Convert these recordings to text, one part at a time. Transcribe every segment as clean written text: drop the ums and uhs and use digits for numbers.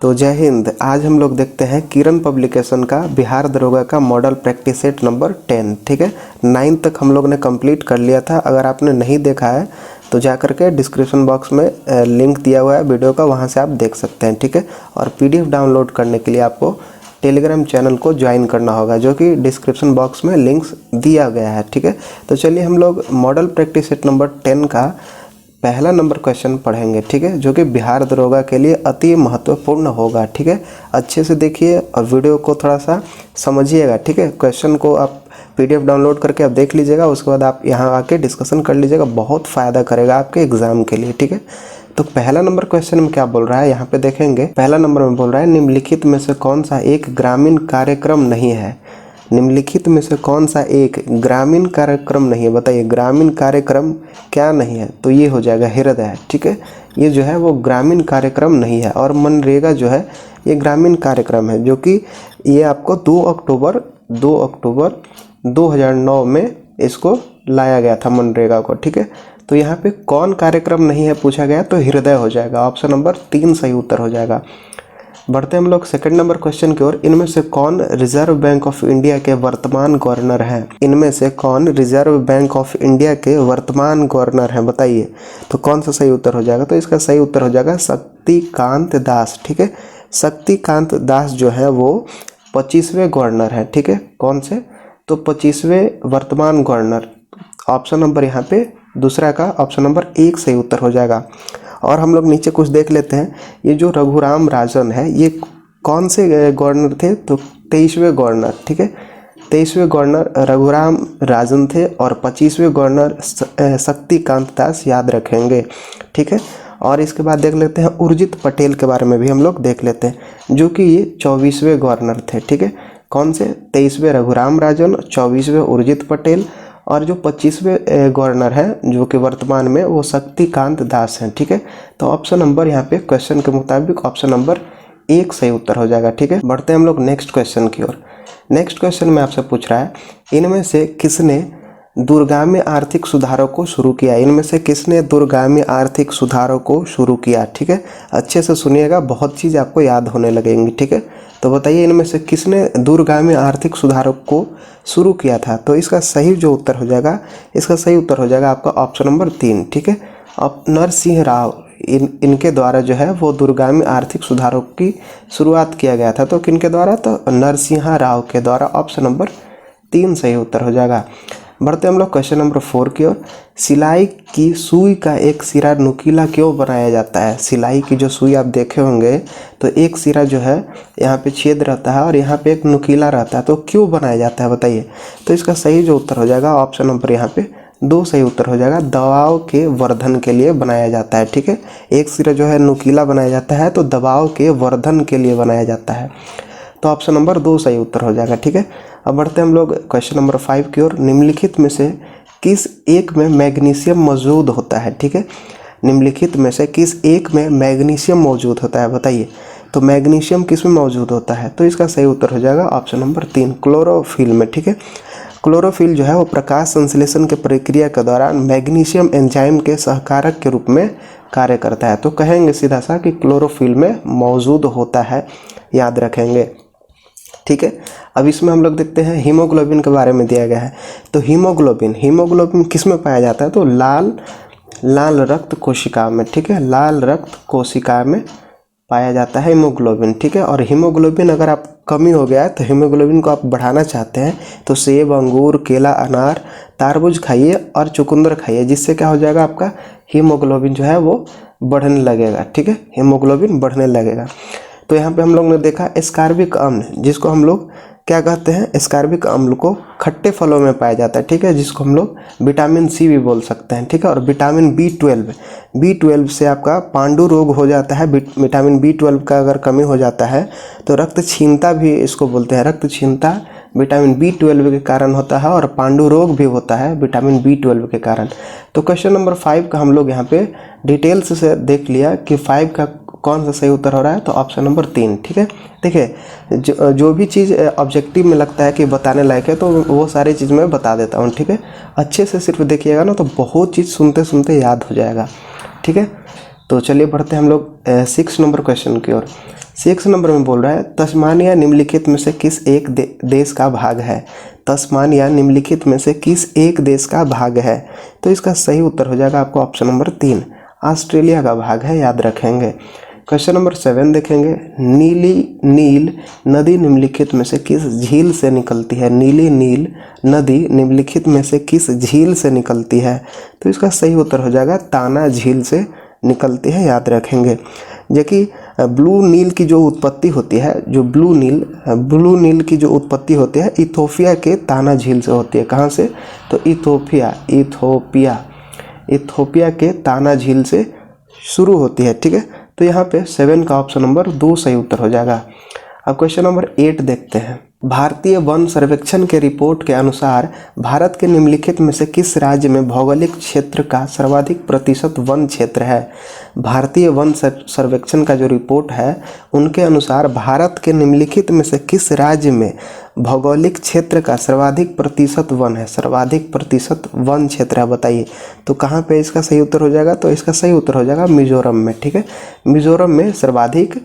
तो जय हिंद। आज हम लोग देखते हैं किरण पब्लिकेशन का बिहार दरोगा का मॉडल प्रैक्टिस सेट नंबर 10। ठीक है, 9 तक हम लोग ने कंप्लीट कर लिया था। अगर आपने नहीं देखा है तो जा करके डिस्क्रिप्शन बॉक्स में लिंक दिया हुआ है वीडियो का, वहां से आप देख सकते हैं। ठीक है, और पीडीएफ डाउनलोड करने के लिए आपको टेलीग्राम चैनल को ज्वाइन करना होगा, जो कि डिस्क्रिप्शन बॉक्स में लिंक्स दिया गया है। ठीक है, तो चलिए हम लोग मॉडल प्रैक्टिस सेट नंबर 10 का पहला नंबर क्वेश्चन पढ़ेंगे। ठीक है, जो कि बिहार दरोगा के लिए अति महत्वपूर्ण होगा। ठीक है, अच्छे से देखिए और वीडियो को थोड़ा सा समझिएगा। ठीक है, क्वेश्चन को आप पीडीएफ डाउनलोड करके आप देख लीजिएगा, उसके बाद आप यहाँ आके डिस्कशन कर लीजिएगा, बहुत फ़ायदा करेगा आपके एग्जाम के लिए। ठीक है, तो पहला नंबर क्वेश्चन में क्या बोल रहा है, यहाँ पे देखेंगे। पहला नंबर में बोल रहा है निम्नलिखित में से कौन सा एक ग्रामीण कार्यक्रम नहीं है। निम्नलिखित में से कौन सा एक ग्रामीण कार्यक्रम नहीं है, बताइए। ग्रामीण कार्यक्रम क्या नहीं है, तो ये हो जाएगा हृदय। ठीक है, ये जो है वो ग्रामीण कार्यक्रम नहीं है। और मनरेगा जो है ये ग्रामीण कार्यक्रम है, जो कि ये आपको 2 अक्टूबर 2009 में इसको लाया गया था मनरेगा को। ठीक है, तो यहाँ पे कौन कार्यक्रम नहीं है पूछा गया, तो हृदय हो जाएगा। ऑप्शन नंबर 3 सही उत्तर हो जाएगा। बढ़ते हम लोग सेकंड नंबर क्वेश्चन की ओर। इनमें से कौन रिजर्व बैंक ऑफ इंडिया के वर्तमान गवर्नर हैं। इनमें से कौन रिजर्व बैंक ऑफ इंडिया के वर्तमान गवर्नर हैं, बताइए। तो कौन सा सही उत्तर हो जाएगा, तो इसका सही उत्तर हो जाएगा शक्तिकांत दास। ठीक है, शक्तिकांत दास जो है वो 25वें गवर्नर है। ठीक है, कौन से, तो 25वें वर्तमान गवर्नर। ऑप्शन नंबर यहाँ पे दूसरा का ऑप्शन नंबर 1 सही उत्तर हो जाएगा। और हम लोग नीचे कुछ देख लेते हैं। ये जो रघुराम राजन है ये कौन से गवर्नर थे, तो 23वें गवर्नर। ठीक है, 23वें गवर्नर रघुराम राजन थे और 25वें गवर्नर शक्तिकांत दास, याद रखेंगे। ठीक है, और इसके बाद देख लेते हैं उर्जित पटेल के बारे में भी हम लोग देख लेते हैं, जो कि ये 24वें गवर्नर थे। ठीक है, कौन से, 23वें रघुराम राजन, 24वें उर्जित पटेल, और जो 25वें गवर्नर हैं जो कि वर्तमान में, वो शक्तिकांत दास हैं। ठीक है, तो ऑप्शन नंबर यहाँ पे क्वेश्चन के मुताबिक ऑप्शन नंबर 1 सही उत्तर हो जाएगा। ठीक है, बढ़ते हैं हम लोग नेक्स्ट क्वेश्चन की ओर। नेक्स्ट क्वेश्चन में आपसे पूछ रहा है इनमें से किसने दूरगामी आर्थिक सुधारों को शुरू किया। इनमें से किसने दूरगामी आर्थिक सुधारों को शुरू किया। ठीक है, अच्छे से सुनिएगा, बहुत चीज़ आपको याद होने लगेंगी। ठीक है, तो बताइए इनमें से किसने दूरगामी आर्थिक सुधारों को शुरू किया था। तो इसका सही जो उत्तर हो जाएगा, इसका सही उत्तर हो जाएगा आपका ऑप्शन नंबर 3। ठीक है, अब नरसिंह राव, इनके द्वारा जो है वो दूरगामी आर्थिक सुधारों की शुरुआत किया गया था। तो किनके द्वारा, तो नरसिंह राव के द्वारा। ऑप्शन नंबर 3 सही उत्तर हो जाएगा। बढ़ते हम लोग क्वेश्चन नंबर 4 की ओर। सिलाई की सुई का एक सिरा नुकीला क्यों बनाया जाता है। सिलाई की जो सुई आप देखे होंगे तो एक सिरा जो है यहाँ पे छेद रहता है और यहाँ पे एक नुकीला रहता है, तो क्यों बनाया जाता है बताइए। तो इसका सही जो उत्तर हो जाएगा ऑप्शन नंबर यहाँ पे 2 सही उत्तर हो जाएगा। दबाव के वर्धन के लिए बनाया जाता है। ठीक है, एक सिरा जो है नुकीला बनाया जाता है तो दबाव के वर्धन के लिए बनाया जाता है, तो ऑप्शन नंबर 2 सही उत्तर हो जाएगा। ठीक है, अब बढ़ते हम लोग क्वेश्चन नंबर 5 की ओर। निम्नलिखित में से किस एक में मैग्नीशियम मौजूद होता है। ठीक है, निम्नलिखित में से किस एक में मैग्नीशियम मौजूद होता है, बताइए। तो मैग्नीशियम किस में मौजूद होता है, तो इसका सही उत्तर हो जाएगा ऑप्शन नंबर 3, क्लोरोफिल में। ठीक है, क्लोरोफिल जो है वो प्रकाश संश्लेषण के प्रक्रिया के दौरान मैग्नीशियम एंजाइम के सहकारक के रूप में कार्य करता है। तो कहेंगे सीधा सा कि क्लोरोफिल में मौजूद होता है, याद रखेंगे। ठीक है, अब इसमें हम लोग देखते हैं हीमोग्लोबिन के बारे में दिया गया है। तो हीमोग्लोबिन किस में पाया जाता है, तो लाल रक्त कोशिका में। ठीक है, लाल रक्त कोशिका में पाया जाता है हीमोग्लोबिन। ठीक है, और हीमोग्लोबिन अगर आप कमी हो गया है तो हीमोग्लोबिन को आप बढ़ाना चाहते हैं तो सेब, अंगूर, केला, अनार, तारबूज खाइए और चुकंदर खाइए, जिससे क्या हो जाएगा आपका हीमोग्लोबिन जो है वो बढ़ने लगेगा। ठीक है, हीमोग्लोबिन बढ़ने लगेगा। तो यहाँ पे हम लोग ने देखा एस्कॉर्बिक अम्ल, जिसको हम लोग क्या कहते हैं, एस्कॉर्बिक अम्ल को खट्टे फलों में पाया जाता है। ठीक है, जिसको हम लोग विटामिन सी भी बोल सकते हैं। ठीक है, और विटामिन B12 से आपका पांडु रोग हो जाता है। विटामिन B12 का अगर कमी हो जाता है तो रक्तक्षीणता भी इसको बोलते हैं। रक्तक्षीणता विटामिन B12 के कारण होता है और पांडु रोग भी होता है विटामिन B12 के कारण। तो क्वेश्चन नंबर 5 का हम लोग यहाँ पे डिटेल्स से देख लिया कि 5 का कौन सा सही उत्तर हो रहा है, तो ऑप्शन नंबर 3। ठीक है, देखिए जो भी चीज़ ऑब्जेक्टिव में लगता है कि बताने लायक है तो वो सारी चीज़ मैं बता देता हूँ। ठीक है, अच्छे से सिर्फ देखिएगा ना तो बहुत चीज़ सुनते सुनते याद हो जाएगा। ठीक है, तो चलिए बढ़ते हैं हम लोग 6 नंबर क्वेश्चन की ओर। 6 नंबर में बोल रहा है तस्मानिया निम्नलिखित में से किस एक देश का भाग है। तस्मानिया निम्नलिखित में से किस एक देश का भाग है। तो इसका सही उत्तर हो जाएगा आपको ऑप्शन नंबर 3, ऑस्ट्रेलिया का भाग है, याद रखेंगे। क्वेश्चन नंबर 7 देखेंगे, नील नदी निम्नलिखित में से किस झील से निकलती है। नील नदी निम्नलिखित में से किस झील से निकलती है। तो इसका सही उत्तर हो जाएगा ताना झील से निकलती है, याद रखेंगे। जबकि ब्लू नील की जो उत्पत्ति होती है, जो ब्लू नील की जो उत्पत्ति होती है इथोपिया के ताना झील से होती है। कहाँ से? तो इथोपिया के ताना झील से शुरू होती है, ठीक है। तो यहाँ पे 7 का ऑप्शन नंबर 2 सही उत्तर हो जाएगा। अब क्वेश्चन नंबर 8 देखते हैं। भारतीय वन सर्वेक्षण के रिपोर्ट के अनुसार भारत के निम्नलिखित में से किस राज्य में भौगोलिक क्षेत्र का सर्वाधिक प्रतिशत वन क्षेत्र है। भारतीय वन सर्वेक्षण का जो रिपोर्ट है उनके अनुसार भारत के निम्नलिखित में से किस राज्य में भौगोलिक क्षेत्र का सर्वाधिक प्रतिशत वन है। सर्वाधिक प्रतिशत वन क्षेत्र है, बताइए। तो कहाँ पे इसका सही उत्तर हो जाएगा? तो इसका सही उत्तर हो जाएगा मिजोरम में, ठीक है। मिजोरम में सर्वाधिक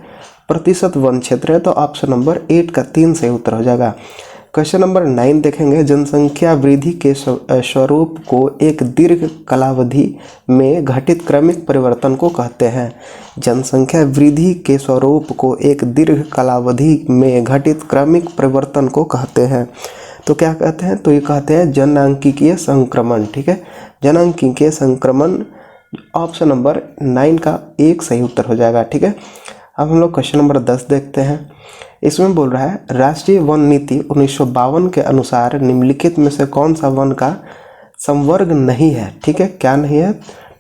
प्रतिशत वन क्षेत्र है। तो ऑप्शन नंबर 8 का 3 सही उत्तर हो जाएगा। क्वेश्चन नंबर 9 देखेंगे, जनसंख्या वृद्धि के स्वरूप को एक दीर्घ कालावधि में घटित क्रमिक परिवर्तन को कहते हैं। जनसंख्या वृद्धि के स्वरूप को एक दीर्घ कालावधि में घटित क्रमिक परिवर्तन को कहते हैं। तो क्या कहते हैं? तो ये कहते हैं जनांकीय संक्रमण, ठीक है। जनांकीय संक्रमण ऑप्शन नंबर 9 का 1 सही उत्तर हो जाएगा, ठीक है। अब हम लोग क्वेश्चन नंबर 10 देखते हैं। इसमें बोल रहा है राष्ट्रीय वन नीति 1952 के अनुसार निम्नलिखित में से कौन सा वन का संवर्ग नहीं है, ठीक है। क्या नहीं है?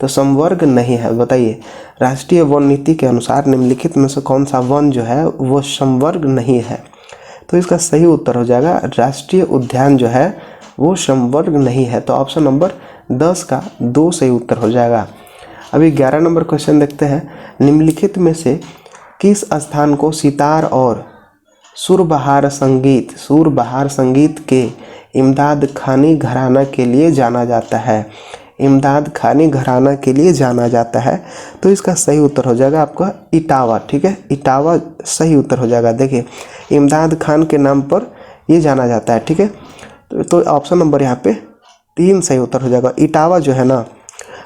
तो संवर्ग नहीं है, बताइए। राष्ट्रीय वन नीति के अनुसार निम्नलिखित में से कौन सा वन जो है वो संवर्ग नहीं है। तो इसका सही उत्तर हो जाएगा राष्ट्रीय उद्यान जो है वो संवर्ग नहीं है। तो ऑप्शन नंबर 10 का 2 सही उत्तर हो जाएगा। अभी 11 नंबर क्वेश्चन देखते हैं। निम्नलिखित में से किस स्थान को सितार और सुरबहार संगीत के इमदाद खानी घराना के लिए जाना जाता है। इमदाद खानी घराना के लिए जाना जाता है। तो इसका सही उत्तर हो जाएगा आपका इटावा, ठीक है। इटावा सही उत्तर हो जाएगा। देखिए इमदाद खान के नाम पर ये जाना जाता है, ठीक है। तो ऑप्शन नंबर यहाँ पे 3 सही उत्तर हो जाएगा। इटावा जो है ना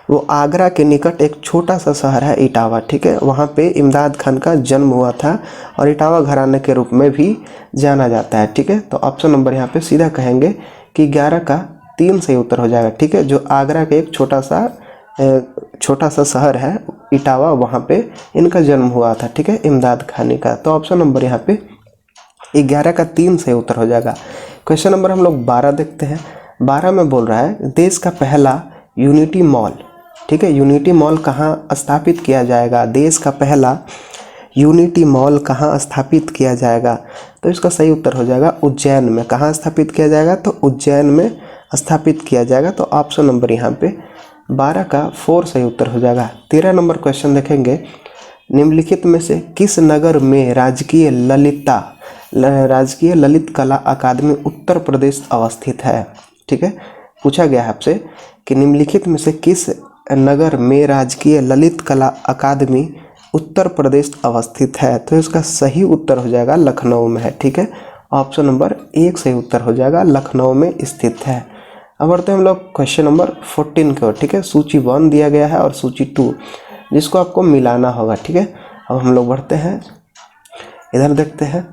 वो आगरा के निकट एक छोटा सा शहर है इटावा, ठीक है। वहाँ पे इमदाद खान का जन्म हुआ था और इटावा घराने के रूप में भी जाना जाता है, ठीक है। तो ऑप्शन नंबर यहाँ पे सीधा कहेंगे कि 11 का 3 सही उत्तर हो जाएगा, ठीक है। जो आगरा के एक छोटा सा शहर है इटावा, वहाँ पे इनका जन्म हुआ था, ठीक है, इमदाद खानी का। तो ऑप्शन नंबर यहाँ पे 11 का 3 सही उत्तर हो जाएगा। क्वेश्चन नंबर हम लोग 12 देखते हैं। 12 में बोल रहा है देश का पहला यूनिटी मॉल, ठीक है। यूनिटी मॉल कहाँ स्थापित किया जाएगा? देश का पहला यूनिटी मॉल कहाँ स्थापित किया जाएगा? तो इसका सही उत्तर हो जाएगा उज्जैन में। कहाँ स्थापित किया जाएगा? तो उज्जैन में स्थापित किया जाएगा। तो ऑप्शन नंबर यहाँ पे 12 का 4 सही उत्तर हो जाएगा। 13 नंबर क्वेश्चन देखेंगे। निम्नलिखित में से किस नगर में राजकीय ललित कला अकादमी उत्तर प्रदेश अवस्थित है, ठीक है। पूछा गया है आपसे कि निम्नलिखित में से किस नगर में राजकीय ललित कला अकादमी उत्तर प्रदेश अवस्थित है। तो इसका सही उत्तर हो जाएगा लखनऊ में है, ठीक है। ऑप्शन नंबर 1 सही उत्तर हो जाएगा, लखनऊ में स्थित है। अब बढ़ते हैं हम लोग क्वेश्चन नंबर 14 की ओर, ठीक है। सूची 1 दिया गया है और सूची 2 जिसको आपको मिलाना होगा, ठीक है। अब हम लोग बढ़ते हैं, इधर देखते हैं।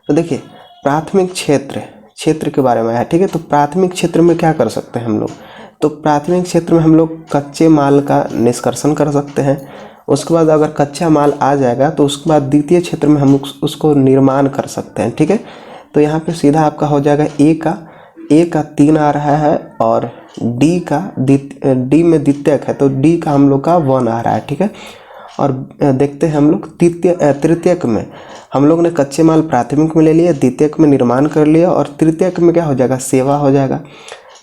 तो देखिए प्राथमिक क्षेत्र के बारे में है, ठीक है। तो प्राथमिक क्षेत्र में क्या कर सकते हैं हम लोग? तो प्राथमिक क्षेत्र में हम लोग कच्चे माल का निष्कर्षण कर सकते हैं। उसके बाद अगर कच्चा माल आ जाएगा तो उसके बाद द्वितीय क्षेत्र में हम उसको निर्माण कर सकते हैं, ठीक है। तो यहाँ पे सीधा आपका हो जाएगा ए का 3 आ रहा है और डी में द्वितीयक है तो डी का हम लोग का 1 आ रहा है, ठीक है। और देखते हैं हम लोग तृतीयक में हम लोग ने कच्चे माल प्राथमिक में ले लिया, द्वितीयक में निर्माण कर लिया और तृतीयक में क्या हो जाएगा? सेवा हो जाएगा।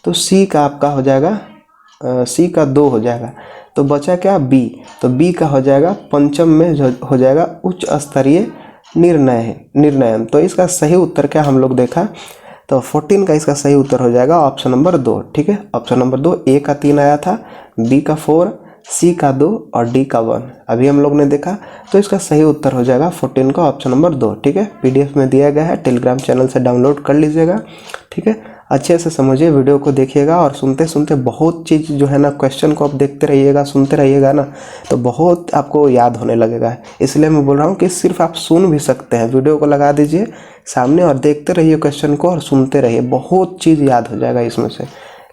तो सी का आपका हो जाएगा सी का 2 हो जाएगा। तो बचा क्या? बी। तो बी का हो जाएगा पंचम में हो जाएगा उच्च स्तरीय निर्णयन। तो इसका सही उत्तर क्या हम लोग देखा? तो 14 का इसका सही उत्तर हो जाएगा ऑप्शन नंबर 2, ठीक है। ऑप्शन नंबर 2 ए का 3 आया था, बी का 4, सी का 2 और डी का 1 अभी हम लोग ने देखा। तो इसका सही उत्तर हो जाएगा 14 का ऑप्शन नंबर 2। ठीक है, पीडीएफ में दिया गया है, टेलीग्राम चैनल से डाउनलोड कर लीजिएगा। ठीक है, अच्छे से समझिए, वीडियो को देखिएगा और सुनते सुनते बहुत चीज़ जो है ना, क्वेश्चन को आप देखते रहिएगा, सुनते रहिएगा ना, तो बहुत आपको याद होने लगेगा। इसलिए मैं बोल रहा हूँ कि सिर्फ आप सुन भी सकते हैं, वीडियो को लगा दीजिए सामने और देखते रहिए क्वेश्चन को और सुनते रहिए, बहुत चीज़ याद हो जाएगा इसमें से,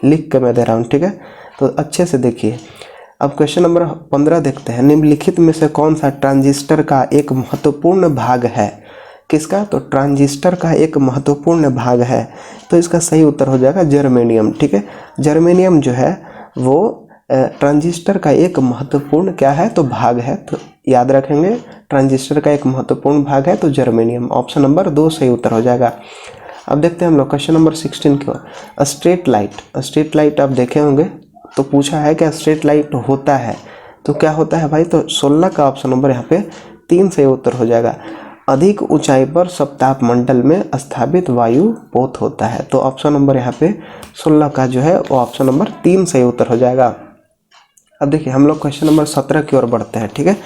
लिख के मैं दे रहा हूँ। ठीक है, तो अच्छे से देखिए। अब क्वेश्चन नंबर 15 देखते हैं। निम्नलिखित में से कौन सा ट्रांजिस्टर का एक महत्वपूर्ण भाग है? किसका? तो ट्रांजिस्टर का एक महत्वपूर्ण भाग है। तो इसका सही उत्तर हो जाएगा जर्मेनियम। ठीक है, जर्मेनियम जो है वो ट्रांजिस्टर का एक महत्वपूर्ण क्या है? तो भाग है। तो याद रखेंगे, ट्रांजिस्टर का एक महत्वपूर्ण भाग है तो जर्मेनियम। ऑप्शन नंबर 2 सही उत्तर हो जाएगा। अब देखते हैं हम लोग क्वेश्चन नंबर 16 की ओर। स्ट्रेट लाइट आप देखे होंगे, तो पूछा है क्या स्ट्रेट लाइट होता है, तो क्या होता है भाई? तो 16 का ऑप्शन नंबर यहाँ पे 3 सही उत्तर हो जाएगा। अधिक ऊंचाई पर सप्ताह मंडल में स्थापित वायु पोत होता है। तो ऑप्शन नंबर यहाँ पे 16 का जो है वो ऑप्शन नंबर 3 सही उत्तर हो जाएगा। अब देखिए हम लोग क्वेश्चन नंबर 17 की ओर बढ़ते हैं। ठीक है,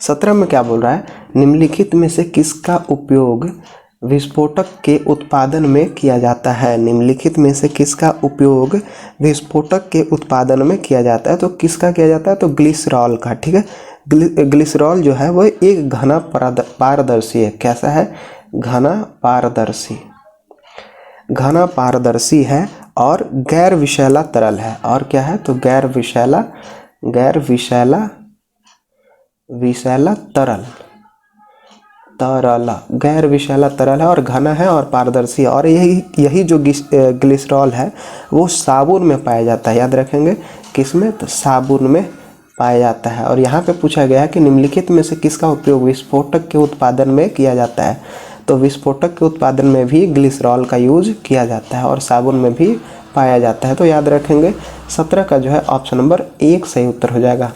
17 में क्या बोल रहा है? निम्नलिखित में से किसका उपयोग विस्फोटक के उत्पादन में किया जाता है? निम्नलिखित में से किसका उपयोग विस्फोटक के उत्पादन में किया जाता है? तो किसका किया जाता है? तो ग्लिसरॉल का। ठीक है, ग्लिसरॉल जो है वो एक घना पारदर्शी है। कैसा है? घना पारदर्शी है और गैर विषैला तरल है। और क्या है? तो गैर विषैला तरल है और घना है और पारदर्शी है। और यही जो ग्लिसरॉल है वो साबुन में पाया जाता है। याद रखेंगे, किसमें? तो साबुन में पाया जाता है। और यहाँ पे पूछा गया है कि निम्नलिखित में से किसका उपयोग विस्फोटक के उत्पादन में किया जाता है? तो विस्फोटक के उत्पादन में भी ग्लिसरॉल का यूज किया जाता है और साबुन में भी पाया जाता है। तो याद रखेंगे 17 का जो है ऑप्शन नंबर 1 सही उत्तर हो जाएगा।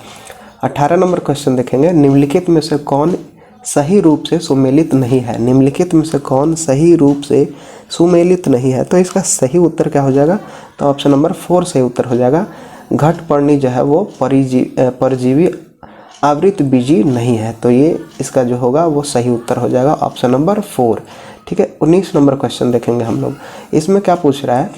18 नंबर क्वेश्चन देखेंगे। निम्नलिखित में से कौन सही रूप से सुमेलित नहीं है? निम्नलिखित में से कौन सही रूप से सुमेलित नहीं है? तो इसका सही उत्तर क्या हो जाएगा? तो ऑप्शन नंबर 4 सही उत्तर हो जाएगा। घटपर्णी जो है वो परजीवी आवृत बीजी नहीं है। तो ये इसका जो होगा वो सही उत्तर हो जाएगा ऑप्शन नंबर 4। ठीक है, 19 नंबर क्वेश्चन देखेंगे हम लोग। इसमें क्या पूछ रहा है?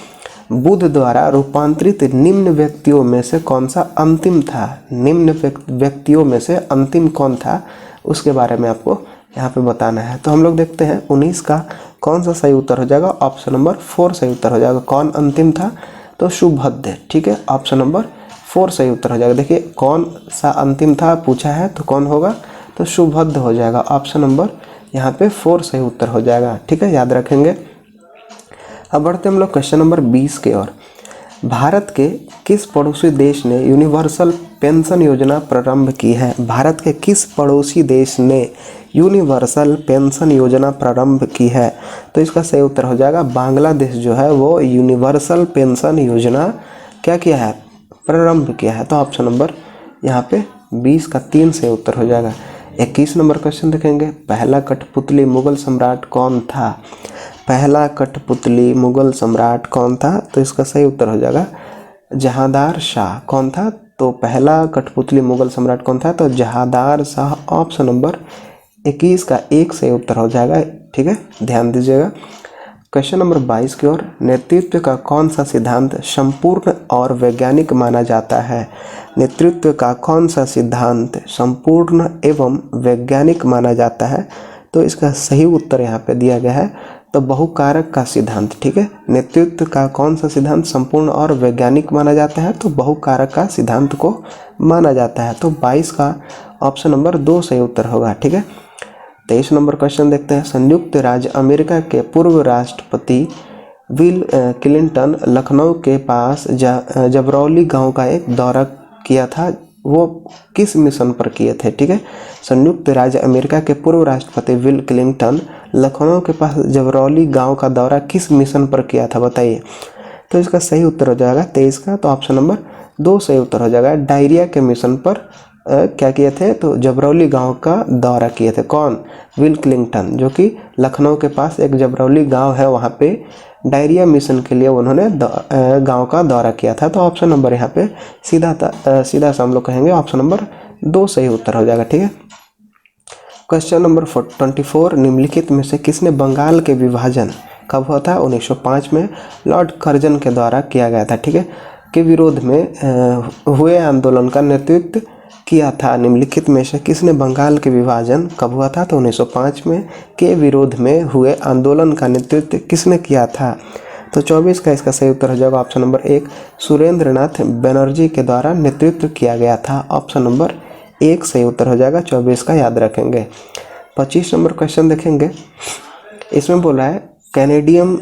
बुद्ध द्वारा रूपांतरित निम्न व्यक्तियों में से कौन सा अंतिम था? निम्न व्यक्तियों में से अंतिम कौन था, उसके बारे में आपको यहाँ पे बताना है। तो हम लोग देखते हैं 19 का कौन सा सही उत्तर हो जाएगा? ऑप्शन नंबर 4 सही उत्तर हो जाएगा। कौन अंतिम था? तो सुभद्र। ठीक है, ऑप्शन नंबर 4 सही उत्तर हो जाएगा। देखिए कौन सा अंतिम था पूछा है, तो कौन होगा? तो सुभद्र हो जाएगा। ऑप्शन नंबर यहाँ पे 4 सही उत्तर हो जाएगा। ठीक है, याद रखेंगे। अब बढ़ते हम लोग क्वेश्चन नंबर 20 के ओर। भारत के किस पड़ोसी देश ने यूनिवर्सल पेंशन योजना प्रारंभ की है? भारत के किस पड़ोसी देश ने यूनिवर्सल पेंशन योजना प्रारंभ की है? तो इसका सही उत्तर हो जाएगा बांग्लादेश जो है वो यूनिवर्सल पेंशन योजना क्या किया है? प्रारंभ किया है। तो ऑप्शन नंबर यहाँ पे 20 का 3 सही उत्तर हो जाएगा। 21 नंबर क्वेश्चन देखेंगे। पहला कठपुतली मुगल सम्राट कौन था? पहला कठपुतली मुगल सम्राट कौन था? तो इसका सही उत्तर हो जाएगा जहांदार शाह। कौन था? तो पहला कठपुतली मुगल सम्राट कौन था? तो जहांदार शाह। ऑप्शन नंबर 21 का 1 सही उत्तर हो जाएगा। ठीक है, ध्यान दीजिएगा। क्वेश्चन नंबर 22 की ओर। नेतृत्व का कौन सा सिद्धांत संपूर्ण और वैज्ञानिक माना जाता है? नेतृत्व का कौन सा सिद्धांत संपूर्ण एवं वैज्ञानिक माना जाता है? तो इसका सही उत्तर यहाँ पे दिया गया है तो बहुकारक का सिद्धांत। ठीक है, नेतृत्व का कौन सा सिद्धांत संपूर्ण और वैज्ञानिक माना जाता है? तो बहुकारक का सिद्धांत को माना जाता है। तो 22 का ऑप्शन नंबर 2 सही उत्तर होगा। ठीक है, 23 नंबर क्वेश्चन देखते हैं। संयुक्त राज्य अमेरिका के पूर्व राष्ट्रपति बिल क्लिंटन लखनऊ के पास जबरौली गांव का एक दौरा किया था, वो किस मिशन पर किए थे? ठीक है, संयुक्त राज्य अमेरिका के पूर्व राष्ट्रपति बिल क्लिंटन लखनऊ के पास जबरौली गांव का दौरा किस मिशन पर किया था, बताइए। तो इसका सही उत्तर हो जाएगा 23 का, तो ऑप्शन नंबर 2 सही उत्तर हो जाएगा। डायरिया के मिशन पर क्या किए थे, तो जबरौली गांव का दौरा किए थे। कौन? विल क्लिंटन, जो कि लखनऊ के पास एक जबरौली गांव है, वहाँ पे डायरिया मिशन के लिए उन्होंने गांव का दौरा किया था। तो ऑप्शन नंबर यहाँ पे सीधा सा हम लोग कहेंगे ऑप्शन नंबर 2 सही उत्तर हो जाएगा। ठीक है। क्वेश्चन नंबर 24, निम्नलिखित में से किसने बंगाल के विभाजन कब हुआ था? 1905 में लॉर्ड कर्जन के द्वारा किया गया था। ठीक है। के विरोध में हुए आंदोलन का नेतृत्व किया था। निम्नलिखित में से किसने बंगाल के विभाजन कब हुआ था? तो 1905 में। के विरोध में हुए आंदोलन का नेतृत्व किसने किया था? तो 24 का इसका सही उत्तर हो जाएगा ऑप्शन नंबर 1, सुरेंद्रनाथ बनर्जी के द्वारा नेतृत्व किया गया था। ऑप्शन नंबर 1 सही उत्तर हो जाएगा 24 का, याद रखेंगे। 25 नंबर क्वेश्चन देखेंगे। इसमें बोला है कैनेडियन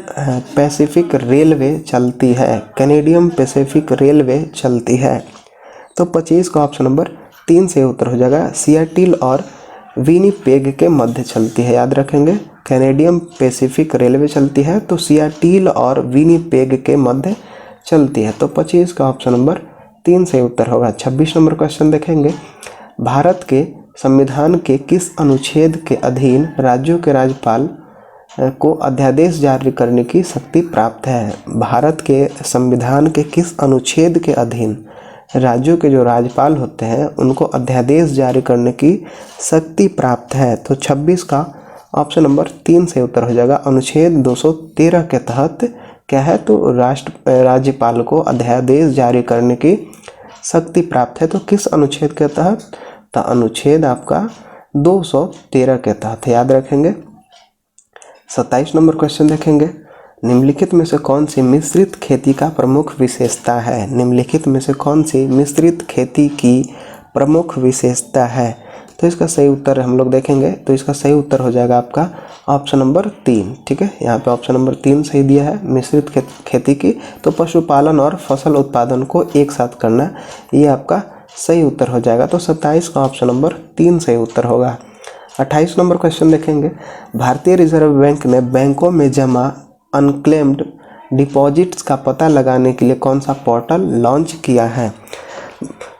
पैसिफिक रेलवे चलती है। कैनेडियन पैसिफिक रेलवे चलती है। तो 25 का ऑप्शन नंबर 3 से उत्तर हो जाएगा। सियाटिल और विनिपेग के मध्य चलती है, याद रखेंगे। कैनेडियन पैसिफिक रेलवे चलती है तो सियाटिल और विनिपेग के मध्य चलती है। तो 25 का ऑप्शन नंबर 3 से उत्तर होगा। 26 नंबर क्वेश्चन देखेंगे। भारत के संविधान के किस अनुच्छेद के अधीन राज्यों के राज्यपाल को अध्यादेश जारी करने की शक्ति प्राप्त है? भारत के संविधान के किस अनुच्छेद के अधीन राज्यों के जो राज्यपाल होते हैं उनको अध्यादेश जारी करने की शक्ति प्राप्त है? तो 26 का ऑप्शन नंबर 3 से उत्तर हो जाएगा। अनुच्छेद 213 के तहत क्या है, तो राज्यपाल को अध्यादेश जारी करने की शक्ति प्राप्त है। तो किस अनुच्छेद के तहत? तो अनुच्छेद आपका 213 के तहत, याद रखेंगे। 27 नंबर क्वेश्चन देखेंगे। निम्नलिखित में से कौन सी मिश्रित खेती का प्रमुख विशेषता है? निम्नलिखित में से कौन सी मिश्रित खेती की प्रमुख विशेषता है? तो इसका सही उत्तर हम लोग देखेंगे। तो इसका सही उत्तर हो जाएगा आपका ऑप्शन नंबर 3। ठीक है, यहाँ पे ऑप्शन नंबर 3 सही दिया है, मिश्रित खेती की। तो पशुपालन और फसल उत्पादन को एक साथ करना, ये आपका सही उत्तर हो जाएगा। तो 27 का ऑप्शन नंबर 3 सही उत्तर होगा। 28 नंबर क्वेश्चन देखेंगे। भारतीय रिजर्व बैंक ने बैंकों में जमा अनक्लेम्ड डिपॉजिट्स का पता लगाने के लिए कौन सा पोर्टल लॉन्च किया है?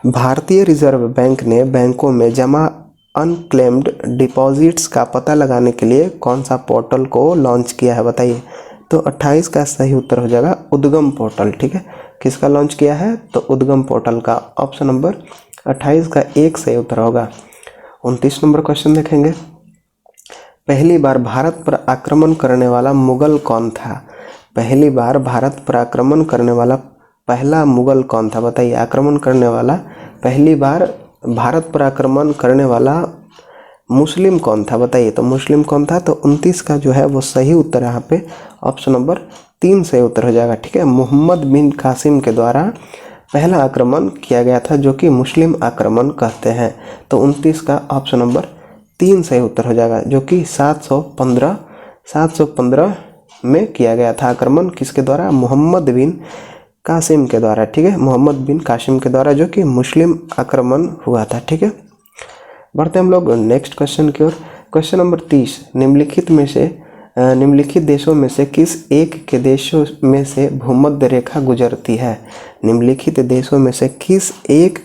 भारतीय रिजर्व बैंक ने बैंकों में जमा अनक्लेम्ड डिपॉजिट्स का पता लगाने के लिए कौन सा पोर्टल को लॉन्च किया है, बताइए। तो 28 का सही उत्तर हो जाएगा उद्गम पोर्टल। ठीक है, किसका लॉन्च किया है? तो उद्गम पोर्टल का। ऑप्शन नंबर 28 का 1 सही उत्तर होगा। 29 नंबर क्वेश्चन देखेंगे। पहली बार भारत पर आक्रमण करने वाला मुगल कौन था? पहली बार भारत पर आक्रमण करने वाला पहला मुगल कौन था, बताइए। आक्रमण करने वाला, पहली बार भारत पर आक्रमण करने वाला मुस्लिम कौन था, बताइए। तो मुस्लिम कौन था? तो 29 का जो है वो सही उत्तर यहाँ पे ऑप्शन नंबर 3 सही उत्तर हो जाएगा। ठीक है, मोहम्मद बिन कासिम के द्वारा पहला आक्रमण किया गया था, जो कि मुस्लिम आक्रमण कहते हैं। तो 29 का ऑप्शन नंबर 3 सही उत्तर हो जाएगा, जो कि 715 में किया गया था आक्रमण। किसके द्वारा? मोहम्मद बिन कासिम के द्वारा। ठीक है, मोहम्मद बिन कासिम के द्वारा, जो कि मुस्लिम आक्रमण हुआ था। ठीक है, बढ़ते हम लोग नेक्स्ट क्वेश्चन की ओर। क्वेश्चन नंबर 30, निम्नलिखित देशों में से किस एक के देशों में से भूमध्य रेखा गुजरती है? निम्नलिखित देशों में से किस एक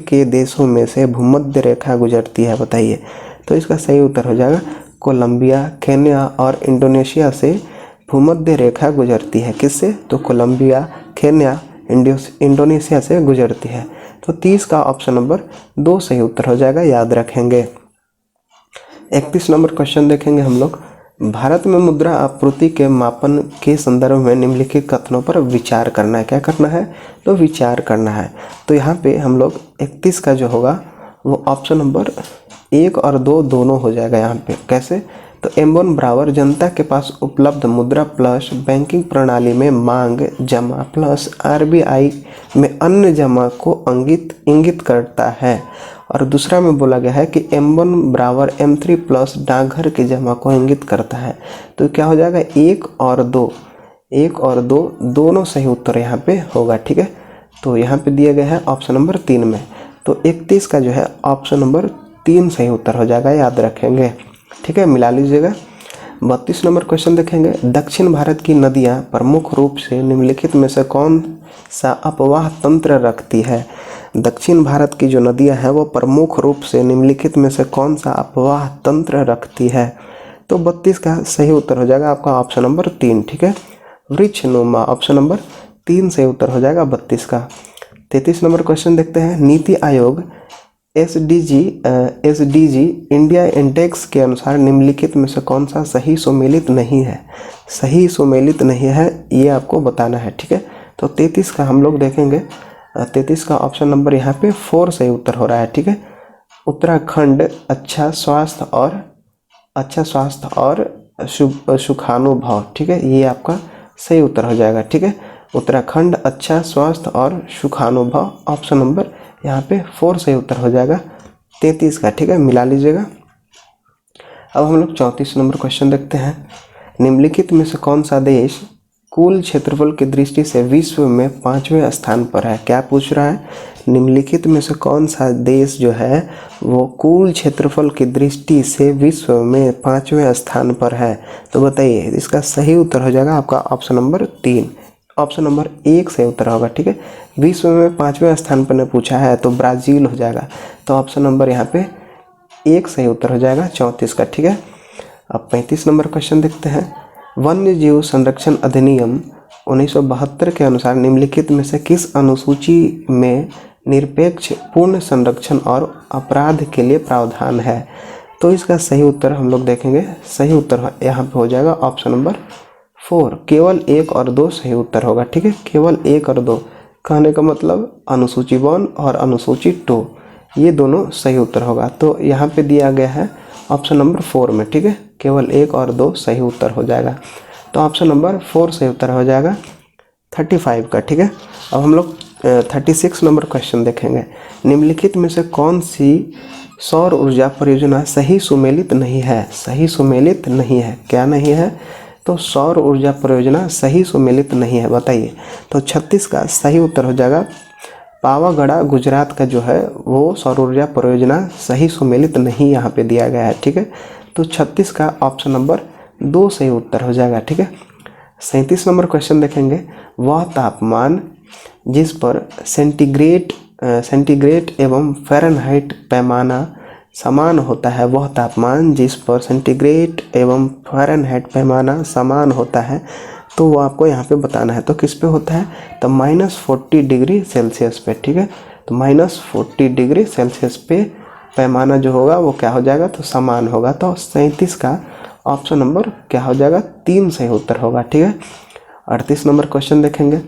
के देशों में से भूमध्य रेखा गुजरती है, बताइए। तो इसका सही उत्तर हो जाएगा कोलंबिया, केन्या और इंडोनेशिया से भूमध्य रेखा गुजरती है। किससे? तो कोलंबिया, केन्या, इंडोनेशिया से गुजरती है। तो 30 का ऑप्शन नंबर 2 सही उत्तर हो जाएगा, याद रखेंगे। 31 नंबर क्वेश्चन देखेंगे हम लोग। भारत में मुद्रा आपूर्ति के मापन के संदर्भ में निम्नलिखित कथनों पर विचार करना है। क्या करना है? तो विचार करना है। तो यहाँ पे हम लोग 31 का जो होगा वो ऑप्शन नंबर 1 और 2 दोनों हो जाएगा यहाँ पे। कैसे? तो M1 बराबर जनता के पास उपलब्ध मुद्रा प्लस बैंकिंग प्रणाली में मांग जमा प्लस RBI में अन्य जमा को इंगित करता है। और दूसरा में बोला गया है कि M1 बराबर M3 प्लस डाकघर की जमा को इंगित करता है। तो क्या हो जाएगा? 1 और 2 दोनों सही उत्तर यहाँ पे होगा। ठीक है, तो यहाँ पे दिए गए हैं ऑप्शन नंबर 3 में। तो 31 का जो है ऑप्शन नंबर 3 सही उत्तर हो जाएगा, याद रखेंगे। ठीक है, मिला लीजिएगा। 32 नंबर क्वेश्चन देखेंगे, दक्षिण भारत की नदियाँ प्रमुख रूप से निम्नलिखित में से कौन सा अपवाह तंत्र रखती है। दक्षिण भारत की जो नदियाँ हैं वो प्रमुख रूप से निम्नलिखित में से कौन सा अपवाह तंत्र रखती है। तो 32 का सही उत्तर हो जाएगा आपका ऑप्शन नंबर 3, ठीक है, वृक्षनुमा, ऑप्शन नंबर 3 सही उत्तर हो जाएगा 32 का। 33 नंबर क्वेश्चन देखते हैं, NITI Aayog SDG India index के अनुसार निम्नलिखित में से कौन सा सही सुमेलित नहीं है। सही सुमेलित नहीं है ये आपको बताना है, ठीक है। तो 33 का हम लोग देखेंगे, 33 का ऑप्शन नंबर यहाँ पे 4 सही उत्तर हो रहा है, ठीक है। उत्तराखंड अच्छा स्वास्थ्य और सुखानुभव, ठीक है, ये आपका सही उत्तर हो जाएगा, ठीक है। उत्तराखंड अच्छा स्वास्थ्य और सुखानुभव, ऑप्शन नंबर यहाँ पे 4 सही उत्तर हो जाएगा 33 का, ठीक है, मिला लीजिएगा। अब हम लोग 34 नंबर क्वेश्चन देखते हैं, निम्नलिखित में से कौन सा देश कुल क्षेत्रफल की दृष्टि से विश्व में 5वें स्थान पर है। क्या पूछ रहा है, निम्नलिखित में से कौन सा देश जो है वो कुल क्षेत्रफल की दृष्टि से विश्व में 5वें स्थान पर है। तो बताइए, इसका सही उत्तर हो जाएगा आपका ऑप्शन नंबर 3, ऑप्शन नंबर 1 सही उत्तर होगा, ठीक है। विश्व में 5वें स्थान पर ने पूछा है तो ब्राज़ील हो जाएगा, तो ऑप्शन नंबर यहाँ पे 1 सही उत्तर हो जाएगा 34 का, ठीक है। अब 35 नंबर क्वेश्चन देखते हैं, वन्य जीव संरक्षण अधिनियम 1972 के अनुसार निम्नलिखित में से किस अनुसूची में निरपेक्ष पूर्ण संरक्षण और अपराध के लिए प्रावधान है। तो इसका सही उत्तर हम लोग देखेंगे, सही उत्तर यहाँ पे हो जाएगा ऑप्शन नंबर 4, केवल 1 और 2 सही उत्तर होगा, ठीक है। केवल 1 और 2 कहने का मतलब अनुसूची 1 और अनुसूची 2 ये दोनों सही उत्तर होगा। तो यहाँ पे दिया गया है ऑप्शन नंबर 4 में, ठीक है, केवल 1 और 2 सही उत्तर हो जाएगा। तो ऑप्शन नंबर 4 सही उत्तर हो जाएगा 35 का, ठीक है। अब हम लोग 36 नंबर क्वेश्चन देखेंगे, निम्नलिखित में से कौन सी सौर ऊर्जा परियोजना सही सुमेलित नहीं है। सही सुमेलित नहीं है, क्या नहीं है, तो सौर ऊर्जा परियोजना सही सुमेलित नहीं है, बताइए। तो 36 का सही उत्तर हो जाएगा पावागढ़ गुजरात का जो है वो सौर ऊर्जा परियोजना सही सुमेलित नहीं यहाँ पे दिया गया है, ठीक है। तो 36 का ऑप्शन नंबर 2 सही उत्तर हो जाएगा, ठीक है। 37 नंबर क्वेश्चन देखेंगे, वह तापमान जिस पर सेंटीग्रेड एवं फ़ारेनहाइट पैमाना समान होता है, वह तापमान जिस पर सेंटीग्रेड एवं फ़ारेनहाइट पैमाना समान होता है, तो वो आपको यहाँ पे बताना है। तो किस पे होता है, तो -40 डिग्री सेल्सियस पे, ठीक है। तो -40 डिग्री सेल्सियस पे पैमाना जो होगा वो क्या हो जाएगा, तो समान होगा। तो 37 का ऑप्शन नंबर क्या हो जाएगा, 3 सही उत्तर होगा, ठीक है। 38 नंबर क्वेश्चन देखेंगे,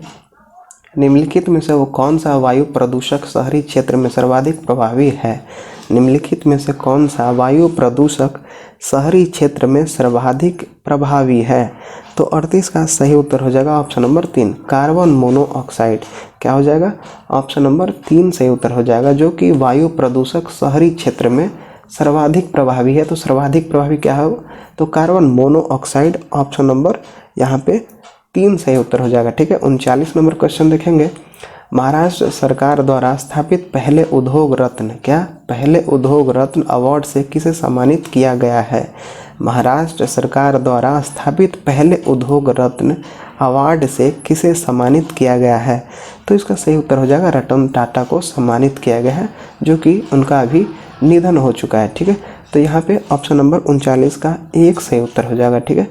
निम्नलिखित में से वो कौन सा वायु प्रदूषक शहरी क्षेत्र में सर्वाधिक प्रभावी है। निम्नलिखित में से कौन सा वायु प्रदूषक शहरी क्षेत्र में सर्वाधिक प्रभावी है। तो 38 का सही उत्तर हो जाएगा ऑप्शन नंबर 3, कार्बन मोनोऑक्साइड, क्या हो जाएगा, ऑप्शन नंबर 3 सही उत्तर हो जाएगा, जो कि वायु प्रदूषक शहरी क्षेत्र में सर्वाधिक प्रभावी है। तो सर्वाधिक प्रभावी क्या है, तो कार्बन मोनोऑक्साइड, ऑप्शन नंबर यहाँ पे 3 सही उत्तर हो जाएगा, ठीक है। 39 नंबर क्वेश्चन देखेंगे, महाराष्ट्र सरकार द्वारा स्थापित पहले उद्योग रत्न, क्या पहले उद्योग रत्न अवार्ड से किसे सम्मानित किया गया है। महाराष्ट्र सरकार द्वारा स्थापित पहले उद्योग रत्न अवार्ड से किसे सम्मानित किया गया है। तो इसका सही उत्तर हो जाएगा रतन टाटा को सम्मानित किया गया है, जो कि उनका अभी निधन हो चुका है, ठीक है। तो यहाँ पे ऑप्शन नंबर 39 का 1 सही उत्तर हो जाएगा, ठीक है।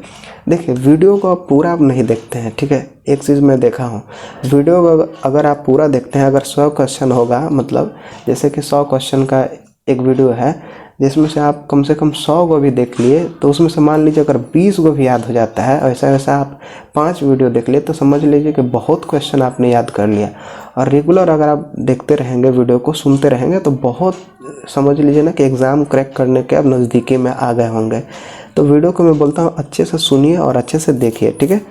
देखिए, वीडियो को आप पूरा आप नहीं देखते हैं, ठीक है। एक चीज़ मैं देखा हूँ, वीडियो को अगर आप पूरा देखते हैं, अगर 100 क्वेश्चन होगा, मतलब जैसे कि 100 क्वेश्चन का एक वीडियो है, जिसमें से आप कम से कम 100 को भी देख लिए, तो उसमें से मान लीजिए अगर 20 को भी याद हो जाता है, ऐसा वैसा आप 5 वीडियो देख लिए, तो समझ लीजिए कि बहुत क्वेश्चन आपने याद कर लिया। और रेगुलर अगर आप देखते रहेंगे, वीडियो को सुनते रहेंगे, तो बहुत समझ लीजिए ना कि एग्ज़ाम क्रैक करने के अब नज़दीकी में आ गए होंगे। तो वीडियो को मैं बोलता हूँ अच्छे से सुनिए और अच्छे से देखिए, ठीक है।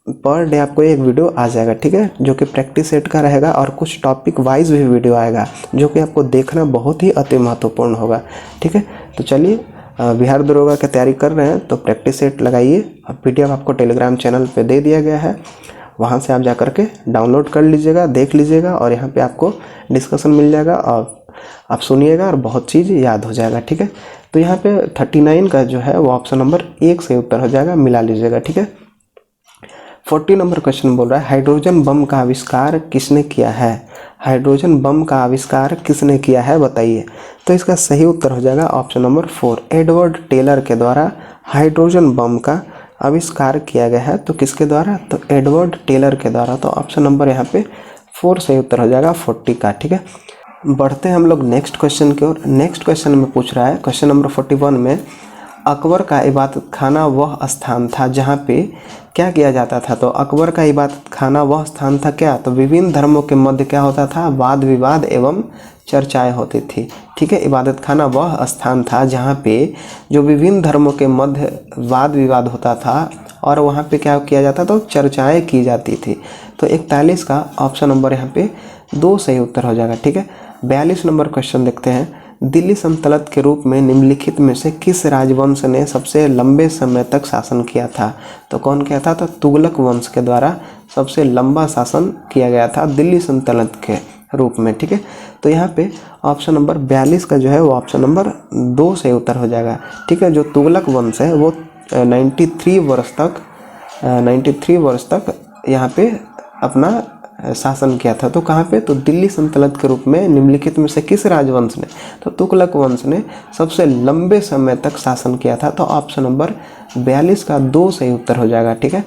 पर डे आपको एक वीडियो आ जाएगा, ठीक है, जो कि प्रैक्टिस सेट का रहेगा, और कुछ टॉपिक वाइज भी वीडियो आएगा, जो कि आपको देखना बहुत ही अति महत्वपूर्ण होगा, ठीक है। तो चलिए, बिहार दरोगा की तैयारी कर रहे हैं तो प्रैक्टिस सेट लगाइए। और PDF आपको टेलीग्राम चैनल पे दे दिया गया है, वहाँ से आप जा कर के डाउनलोड कर लीजिएगा, देख लीजिएगा, और यहाँ पे आपको डिस्कशन मिल जाएगा और आप सुनिएगा और बहुत चीज़ याद हो जाएगा, ठीक है। तो यहाँ पे 39 का जो है वो ऑप्शन नंबर 1 सही उत्तर हो जाएगा, मिला लीजिएगा, ठीक है। 40 नंबर क्वेश्चन बोल रहा है हाइड्रोजन बम का आविष्कार किसने किया है? हाइड्रोजन बम का आविष्कार किसने किया है बताइए। तो इसका सही उत्तर हो जाएगा ऑप्शन नंबर 4, एडवर्ड टेलर के द्वारा हाइड्रोजन बम का आविष्कार किया गया है। तो किसके द्वारा? तो एडवर्ड टेलर के द्वारा। तो ऑप्शन नंबर यहाँ पे 4 सही उत्तर हो जाएगा 40 का, ठीक है। बढ़ते हैं हम लोग नेक्स्ट क्वेश्चन की ओर। नेक्स्ट क्वेश्चन में पूछ रहा है क्वेश्चन नंबर 41 में अकबर का इबादत खाना वह स्थान था जहाँ पे क्या किया जाता था? तो अकबर का इबादत खाना वह स्थान था क्या? तो विभिन्न धर्मों के मध्य क्या होता था? वाद विवाद एवं चर्चाएं होती थी, ठीक है। इबादत खाना वह स्थान था जहाँ पे जो विभिन्न धर्मों के मध्य वाद विवाद होता था और वहाँ पे क्या किया जाता था? तो चर्चाएं की जाती थी। तो 41 का ऑप्शन नंबर यहाँ पे 2 सही उत्तर हो जाएगा, ठीक है। 42 नंबर क्वेश्चन देखते हैं। दिल्ली सल्तनत के रूप में निम्नलिखित में से किस राजवंश ने सबसे लंबे समय तक शासन किया था? तो कौन किया था? तो तुगलक वंश के द्वारा सबसे लंबा शासन किया गया था दिल्ली सल्तनत के रूप में, ठीक है। तो यहाँ पे ऑप्शन नंबर 42 का जो है वो ऑप्शन नंबर 2 से उत्तर हो जाएगा, ठीक है। जो तुगलक वंश है वो 93 वर्ष तक यहाँ पे अपना शासन किया था। तो कहाँ पे? तो दिल्ली सल्तनत के रूप में निम्नलिखित में से किस राजवंश ने? तो तुगलक वंश ने सबसे लंबे समय तक शासन किया था। तो ऑप्शन नंबर 42 का 2 सही उत्तर हो जाएगा, ठीक है।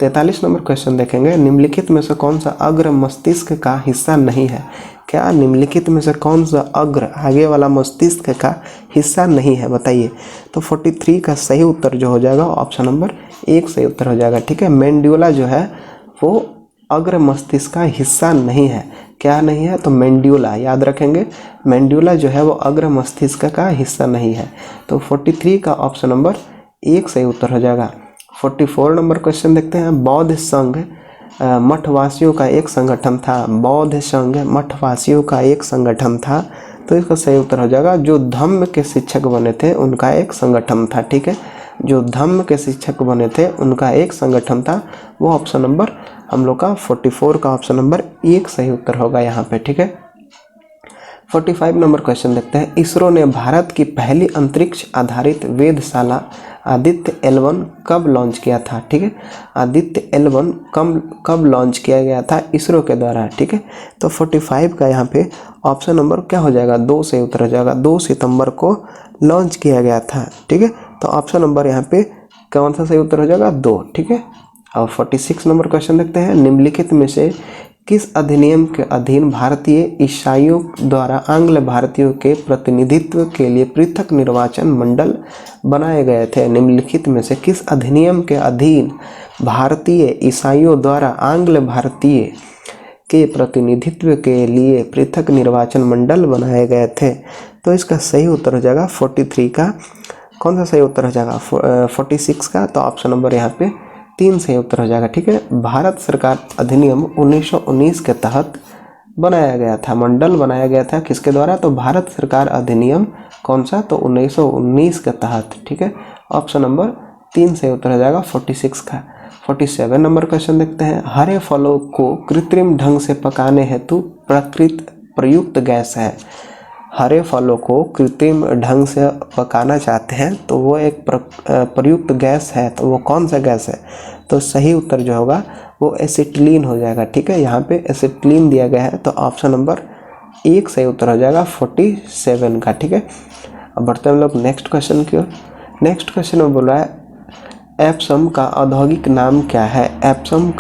43 नंबर क्वेश्चन देखेंगे। निम्नलिखित में से कौन सा अग्र मस्तिष्क का हिस्सा नहीं है? क्या निम्नलिखित में से कौन सा अग्र आगे वाला मस्तिष्क का हिस्सा नहीं है बताइए। तो 43 का सही उत्तर जो हो जाएगा ऑप्शन नंबर 1 सही उत्तर हो जाएगा, ठीक है। मेंड्यूला जो है वो अग्र मस्तिष्क का हिस्सा नहीं है। क्या नहीं है? तो मेंड्यूला, याद रखेंगे, मेंड्यूला जो है वो अग्र मस्तिष्क का हिस्सा नहीं है। तो 43 का ऑप्शन नंबर 1 सही उत्तर हो जाएगा। 44 नंबर क्वेश्चन देखते हैं। बौद्ध संघ मठवासियों का एक संगठन था। बौद्ध संघ मठवासियों का एक संगठन था। तो इसका सही उत्तर हो जाएगा जो धम्म के शिक्षक बने थे उनका एक संगठन था, ठीक है। जो धम्म के शिक्षक बने थे उनका एक संगठन था, वो ऑप्शन नंबर हम लोग का 44 का ऑप्शन नंबर 1 सही उत्तर होगा यहाँ पे, ठीक है। 45 नंबर क्वेश्चन देखते हैं। इसरो ने भारत की पहली अंतरिक्ष आधारित वेधशाला आदित्य L1 कब लॉन्च किया था? ठीक है, आदित्य L1 कब लॉन्च किया गया था इसरो के द्वारा, ठीक है। तो 45 का यहाँ पे ऑप्शन नंबर क्या हो जाएगा? 2 से उत्तर हो जाएगा। 2 सितंबर को लॉन्च किया गया था, ठीक है। तो ऑप्शन नंबर यहाँ पे कौन सा सही उत्तर हो जाएगा? 2, ठीक है। और 46 नंबर क्वेश्चन देखते हैं। निम्नलिखित में से किस अधिनियम के अधीन भारतीय ईसाइयों द्वारा आंग्ल भारतीयों के प्रतिनिधित्व के लिए पृथक निर्वाचन मंडल बनाए गए थे? निम्नलिखित में से किस अधिनियम के अधीन भारतीय ईसाइयों द्वारा आंग्ल भारतीय के प्रतिनिधित्व के लिए पृथक निर्वाचन मंडल बनाए गए थे? तो इसका सही उत्तर हो जाएगा 43 का। कौन सा सही उत्तर हो जाएगा? 46 का। तो ऑप्शन नंबर यहाँ पे 3 सही उत्तर हो जाएगा, ठीक है। भारत सरकार अधिनियम 1919 के तहत बनाया गया था, मंडल बनाया गया था किसके द्वारा? तो भारत सरकार अधिनियम कौन सा? तो 1919 के तहत, ठीक है। ऑप्शन नंबर 3 सही उत्तर हो जाएगा 46 का। 47 नंबर क्वेश्चन देखते हैं। हरे फलों को कृत्रिम ढंग से पकाने हेतु प्रयुक्त गैस है। हरे फलों को कृत्रिम ढंग से पकाना चाहते हैं तो वो एक प्रयुक्त गैस है, तो वो कौन सा गैस है? तो सही उत्तर जो होगा वो एसिटिलीन हो जाएगा, ठीक है। यहाँ पे एसिटिलीन दिया गया है, तो ऑप्शन नंबर 1 सही उत्तर हो जाएगा 47 का, ठीक है। अब बढ़ते हैं हम लोग नेक्स्ट क्वेश्चन की ओर। नेक्स्ट क्वेश्चन में बोल रहा है एप्सम का औद्योगिक नाम क्या है? एप्सम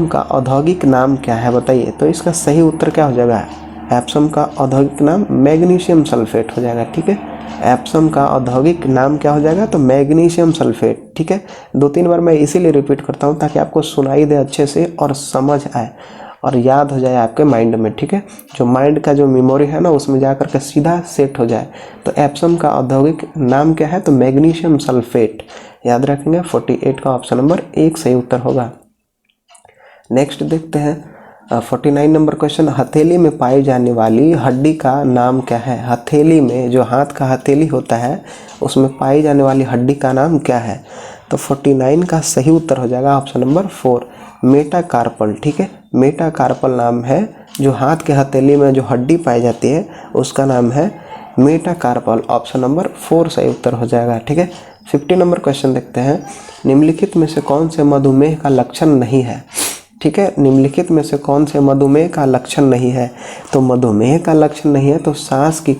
का औद्योगिक नाम क्या है बताइए। तो इसका सही उत्तर क्या हो जाएगा? एप्सम का औद्योगिक नाम मैग्नीशियम सल्फेट हो जाएगा, ठीक है। एप्सम का औद्योगिक नाम क्या हो जाएगा? तो मैग्नीशियम सल्फेट, ठीक है। 2-3 बार मैं इसीलिए रिपीट करता हूँ ताकि आपको सुनाई दे अच्छे से और समझ आए और याद हो जाए आपके माइंड में, ठीक है। जो माइंड का जो मेमोरी है ना उसमें जाकर के सीधा सेट हो जाए। तो एप्सम का औद्योगिक नाम क्या है? तो मैग्नीशियम सल्फेट, याद रखेंगे। 48 का ऑप्शन नंबर 1 सही उत्तर होगा। नेक्स्ट देखते हैं 49 नंबर क्वेश्चन। हथेली में पाई जाने वाली हड्डी का नाम क्या है? हथेली में, जो हाथ का हथेली होता है उसमें पाई जाने वाली हड्डी का नाम क्या है? तो 49 का सही उत्तर हो जाएगा ऑप्शन नंबर 4 मेटाकार्पल, ठीक है। मेटाकार्पल नाम है जो हाथ के हथेली में जो हड्डी पाई जाती है उसका नाम है मेटाकार्पल, ऑप्शन नंबर 4 सही उत्तर हो जाएगा। ठीक है, 50 नंबर क्वेश्चन देखते हैं। निम्नलिखित में से कौन से मधुमेह का लक्षण नहीं है? ठीक है, निम्नलिखित में से कौन से मधुमेह का लक्षण नहीं है? तो मधुमेह का लक्षण नहीं है तो सांस की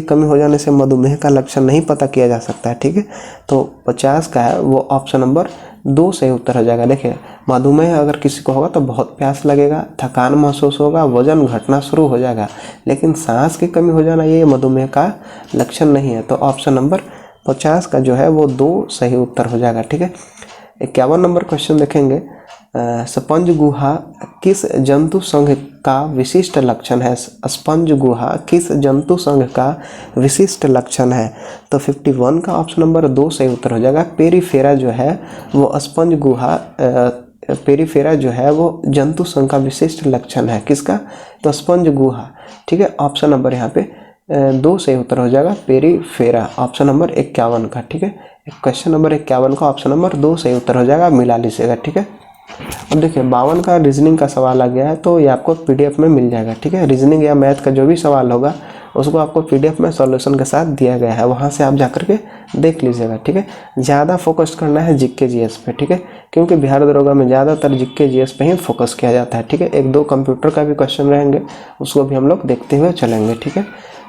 कमी हो जाने से मधुमेह का लक्षण नहीं पता किया जा सकता है। ठीक है, तो 50 का है वो ऑप्शन नंबर 2 सही उत्तर हो जाएगा। देखिए, मधुमेह अगर किसी को होगा तो बहुत प्यास लगेगा, थकान महसूस होगा, वजन घटना शुरू हो जाएगा, लेकिन सांस की कमी हो जाना ये मधुमेह का लक्षण नहीं है। तो ऑप्शन नंबर 50 का जो है वो 2 सही उत्तर हो जाएगा। ठीक है, 51 नंबर क्वेश्चन देखेंगे। स्पंज गुहा किस जंतु संघ का विशिष्ट लक्षण है? स्पंज गुहा किस जंतु संघ का विशिष्ट लक्षण है? तो 51 का ऑप्शन नंबर 2 सही उत्तर हो जाएगा। पेरिफेरा जो है वो स्पंज गुहा पेरिफेरा जो है वो जंतु संघ का विशिष्ट लक्षण है। किसका? तो स्पंज गुहा। ठीक है, ऑप्शन नंबर यहाँ पे 2 सही उत्तर हो जाएगा, पेरिफेरा, ऑप्शन नंबर 51 का। ठीक है, क्वेश्चन नंबर 51 का ऑप्शन नंबर 2 सही उत्तर हो जाएगा, मिला लीजिएगा। ठीक है, अब देखिए 52 का रीजनिंग का सवाल आ गया है, तो ये आपको पीडीएफ में मिल जाएगा। ठीक है, रीजनिंग या मैथ का जो भी सवाल होगा उसको आपको पीडीएफ में सॉल्यूशन के साथ दिया गया है, वहाँ से आप जाकर के देख लीजिएगा। ठीक है, ज़्यादा फोकस करना है जीके जीएस पे। ठीक है, क्योंकि बिहार दरोगा में ज़्यादातर जीके जीएस पे ही फोकस किया जाता है। ठीक है, 1-2 कंप्यूटर का भी क्वेश्चन रहेंगे, उसको भी हम लोग देखते हुए चलेंगे। ठीक है,